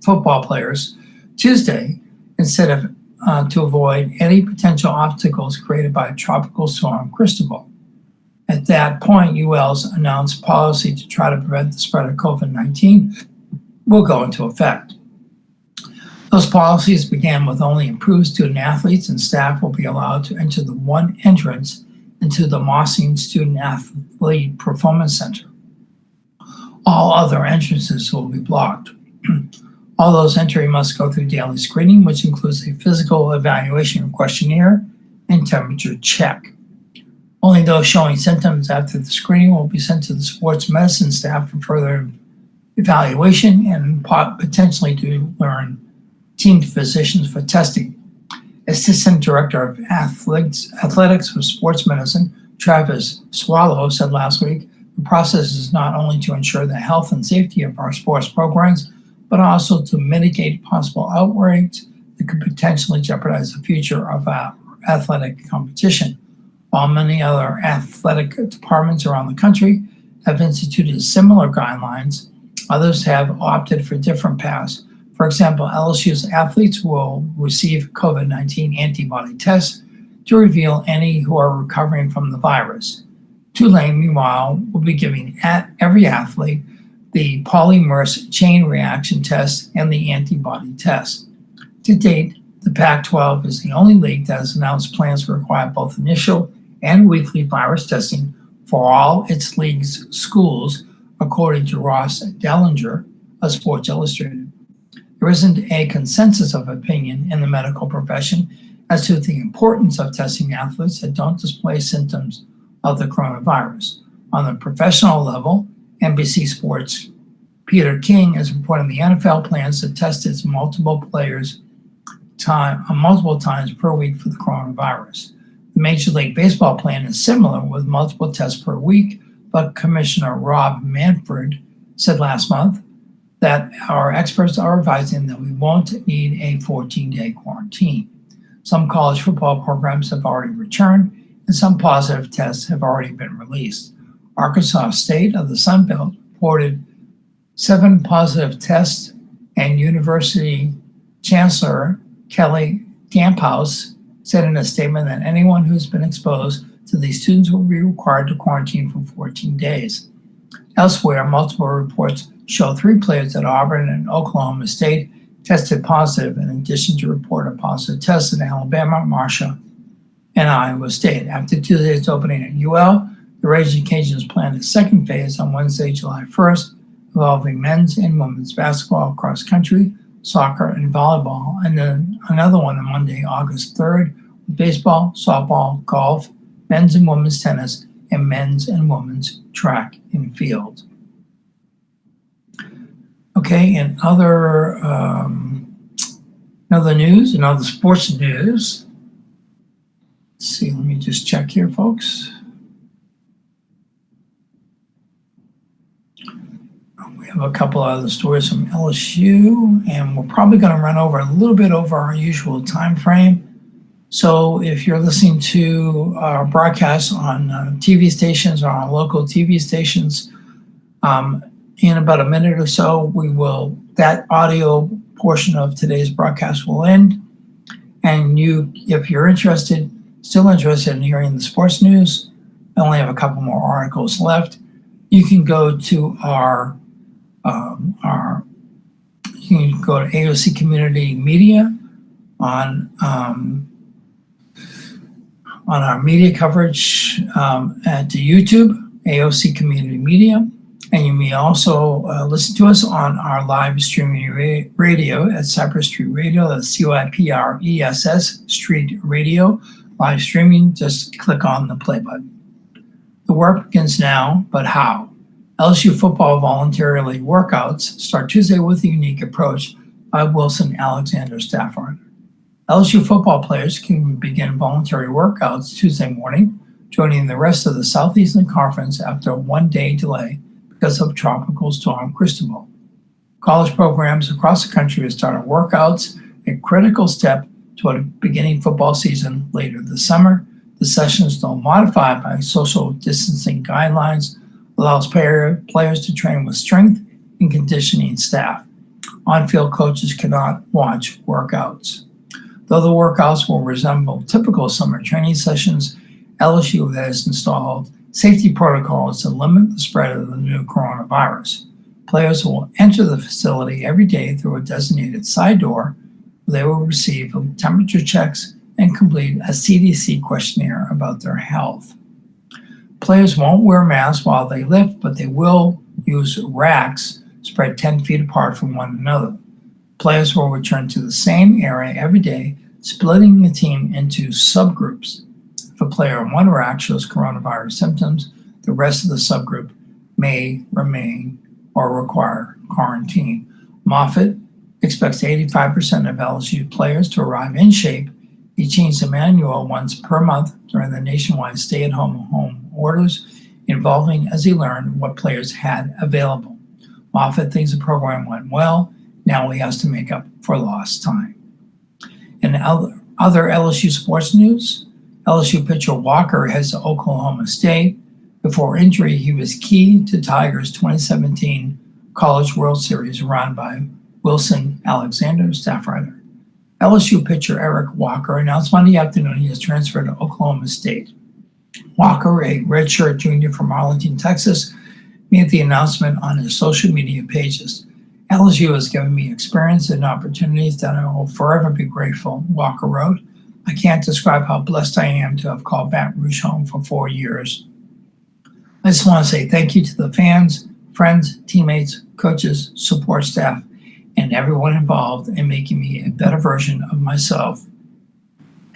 football players Tuesday instead of to avoid any potential obstacles created by Tropical Storm Cristobal. At that point, UL's announced policy to try to prevent the spread of COVID-19 will go into effect. Those policies began with only approved student athletes, and staff will be allowed to enter the one entrance into the Mossing Student Athlete Performance Center. All other entrances will be blocked. All those entering must go through daily screening, which includes a physical evaluation questionnaire and temperature check. Only those showing symptoms after the screening will be sent to the sports medicine staff for further evaluation and potentially to learn team physicians for testing. Assistant Director of Athletics for Sports Medicine, Travis Swallow, said last week, the process is not only to ensure the health and safety of our sports programs, but also to mitigate possible outbreaks that could potentially jeopardize the future of our athletic competition. While many other athletic departments around the country have instituted similar guidelines, others have opted for different paths. For example, LSU's athletes will receive COVID-19 antibody tests to reveal any who are recovering from the virus. Tulane, meanwhile, will be giving every athlete the polymerase chain reaction test and the antibody test. To date, the Pac-12 is the only league that has announced plans to require both initial and weekly virus testing for all its league's schools, according to Ross Dellinger of Sports Illustrated. There isn't a consensus of opinion in the medical profession as to the importance of testing athletes that don't display symptoms of the coronavirus. On the professional level, NBC Sports' Peter King is reporting the NFL plans to test its multiple times per week for the coronavirus. The Major League Baseball plan is similar, with multiple tests per week, but Commissioner Rob Manfred said last month that our experts are advising that we won't need a 14-day quarantine. Some college football programs have already returned, and some positive tests have already been released. Arkansas State of the Sun Belt reported 7 positive tests, and University Chancellor Kelly Camphouse said in a statement that anyone who's been exposed to these students will be required to quarantine for 14 days. Elsewhere, multiple reports show 3 players at Auburn and Oklahoma State tested positive, in addition to report a positive test in Alabama, Marshall, and Iowa State. After Tuesday's opening at UL, the Raging Cajuns planned a second phase on Wednesday, July 1st, involving men's and women's basketball, cross country, soccer, and volleyball, and then another one on Monday, August 3rd, with baseball, softball, golf, men's and women's tennis, and men's and women's track and field. Okay, and other news and other sports news. Let's see, let me just check here, folks. We have a couple of other stories from LSU, and we're probably going to run over a little bit over our usual time frame. So if you're listening to our broadcast on TV stations or on local TV stations, in about a minute or so, that audio portion of today's broadcast will end. And if you're still interested in hearing the sports news, I only have a couple more articles left. You can go to you can go to AOC Community Media on our media coverage at YouTube, AOC Community Media, and you may also listen to us on our live streaming radio at Cypress Street Radio. That's CYPRESS Street Radio. Live streaming, just click on the play button. The work begins now, but how? LSU football voluntary workouts start Tuesday with a unique approach by Wilson Alexander staff writer. LSU football players can begin voluntary workouts Tuesday morning, joining the rest of the Southeastern Conference after a one-day delay because of Tropical Storm Cristobal. College programs across the country have started workouts, a critical step toward a beginning football season later this summer. The sessions, though modified by social distancing guidelines, allows players to train with strength and conditioning staff. On-field coaches cannot watch workouts. Though the workouts will resemble typical summer training sessions, LSU has installed safety protocols to limit the spread of the new coronavirus. Players will enter the facility every day through a designated side door, where they will receive temperature checks and complete a CDC questionnaire about their health. Players won't wear masks while they lift, but they will use racks spread 10 feet apart from one another. Players will return to the same area every day, splitting the team into subgroups. If a player in one rack shows coronavirus symptoms, the rest of the subgroup may remain or require quarantine. Moffitt expects 85% of LSU players to arrive in shape. He changed the manual once per month during the nationwide stay-at-home orders, involving as he learned what players had available. Moffitt thinks the program went well. Now he has to make up for lost time. In other LSU sports news, LSU pitcher Walker heads to Oklahoma State. Before injury, he was key to Tigers' 2017 College World Series run by Wilson Alexander, staff writer. LSU pitcher Eric Walker announced Monday afternoon he has transferred to Oklahoma State. Walker, a redshirt junior from Arlington, Texas, made the announcement on his social media pages. LSU has given me experience and opportunities that I will forever be grateful, Walker wrote. I can't describe how blessed I am to have called Baton Rouge home for 4 years. I just want to say thank you to the fans, friends, teammates, coaches, support staff, and everyone involved in making me a better version of myself.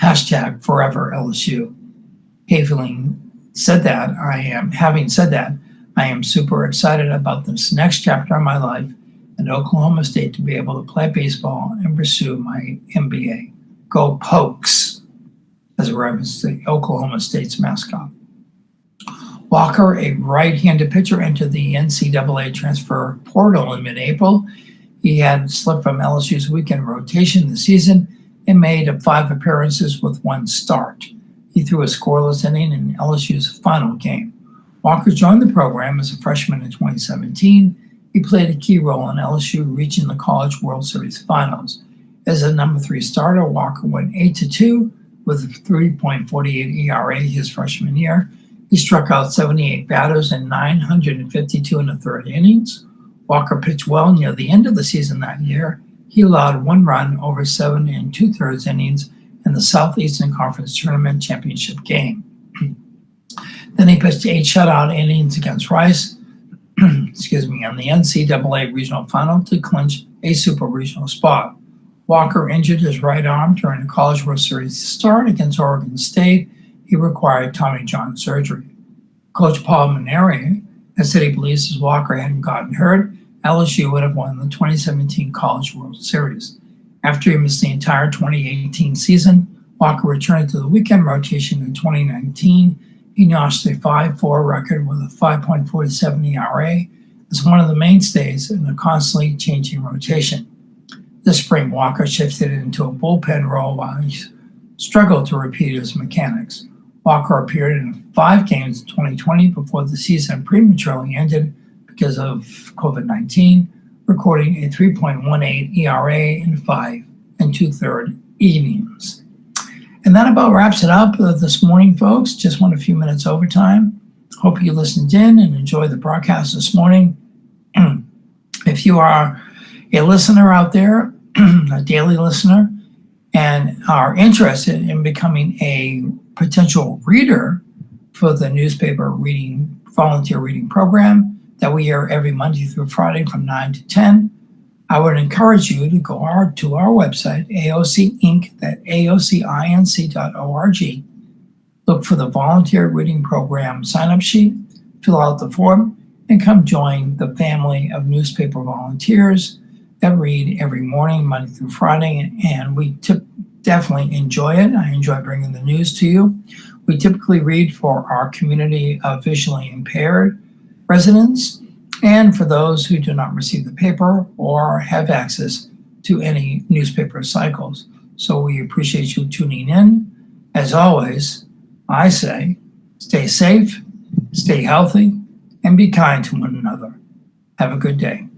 Hashtag forever LSU. Having said that, I am super excited about this next chapter of my life at Oklahoma State to be able to play baseball and pursue my MBA. Go Pokes, as a reference to Oklahoma State's mascot. Walker, a right-handed pitcher, entered the NCAA transfer portal in mid-April. He had slipped from LSU's weekend rotation this season and made 5 appearances with 1 start. He threw a scoreless inning in LSU's final game. Walker joined the program as a freshman in 2017. He played a key role in LSU reaching the College World Series finals. As a number 3 starter, Walker went 8-2 with a 3.48 ERA his freshman year. He struck out 78 batters in 952 1/3 innings. Walker pitched well near the end of the season that year. He allowed 1 run over 7 2/3 innings in the Southeastern Conference Tournament Championship game. Then he pitched 8 shutout innings against Rice, in the NCAA regional final to clinch a super regional spot. Walker injured his right arm during the College World Series start against Oregon State. He required Tommy John surgery. Coach Paul Maneri has said he believes if Walker hadn't gotten hurt, LSU would have won the 2017 College World Series. After he missed the entire 2018 season, Walker returned to the weekend rotation in 2019. He notched a 5-4 record with a 5.47 ERA as one of the mainstays in the constantly changing rotation. This spring, Walker shifted into a bullpen role while he struggled to repeat his mechanics. Walker appeared in 5 games in 2020 before the season prematurely ended because of COVID-19, recording a 3.18 ERA in 5 2/3 innings. And that about wraps it up this morning, folks. Just went a few minutes overtime. Hope you listened in and enjoyed the broadcast this morning. If you are a listener out there, a daily listener, and are interested in becoming a potential reader for the newspaper reading volunteer reading program that we air every Monday through Friday from 9 to 10. I would encourage you to go to our website, AOC Inc., that's AOCinc.org. Look for the volunteer reading program sign-up sheet, fill out the form, and come join the family of newspaper volunteers that read every morning, Monday through Friday, and we definitely enjoy it. I enjoy bringing the news to you. We typically read for our community of visually impaired residents and for those who do not receive the paper or have access to any newspaper cycles. So we appreciate you tuning in. As always, I say, stay safe, stay healthy, and be kind to one another. Have a good day.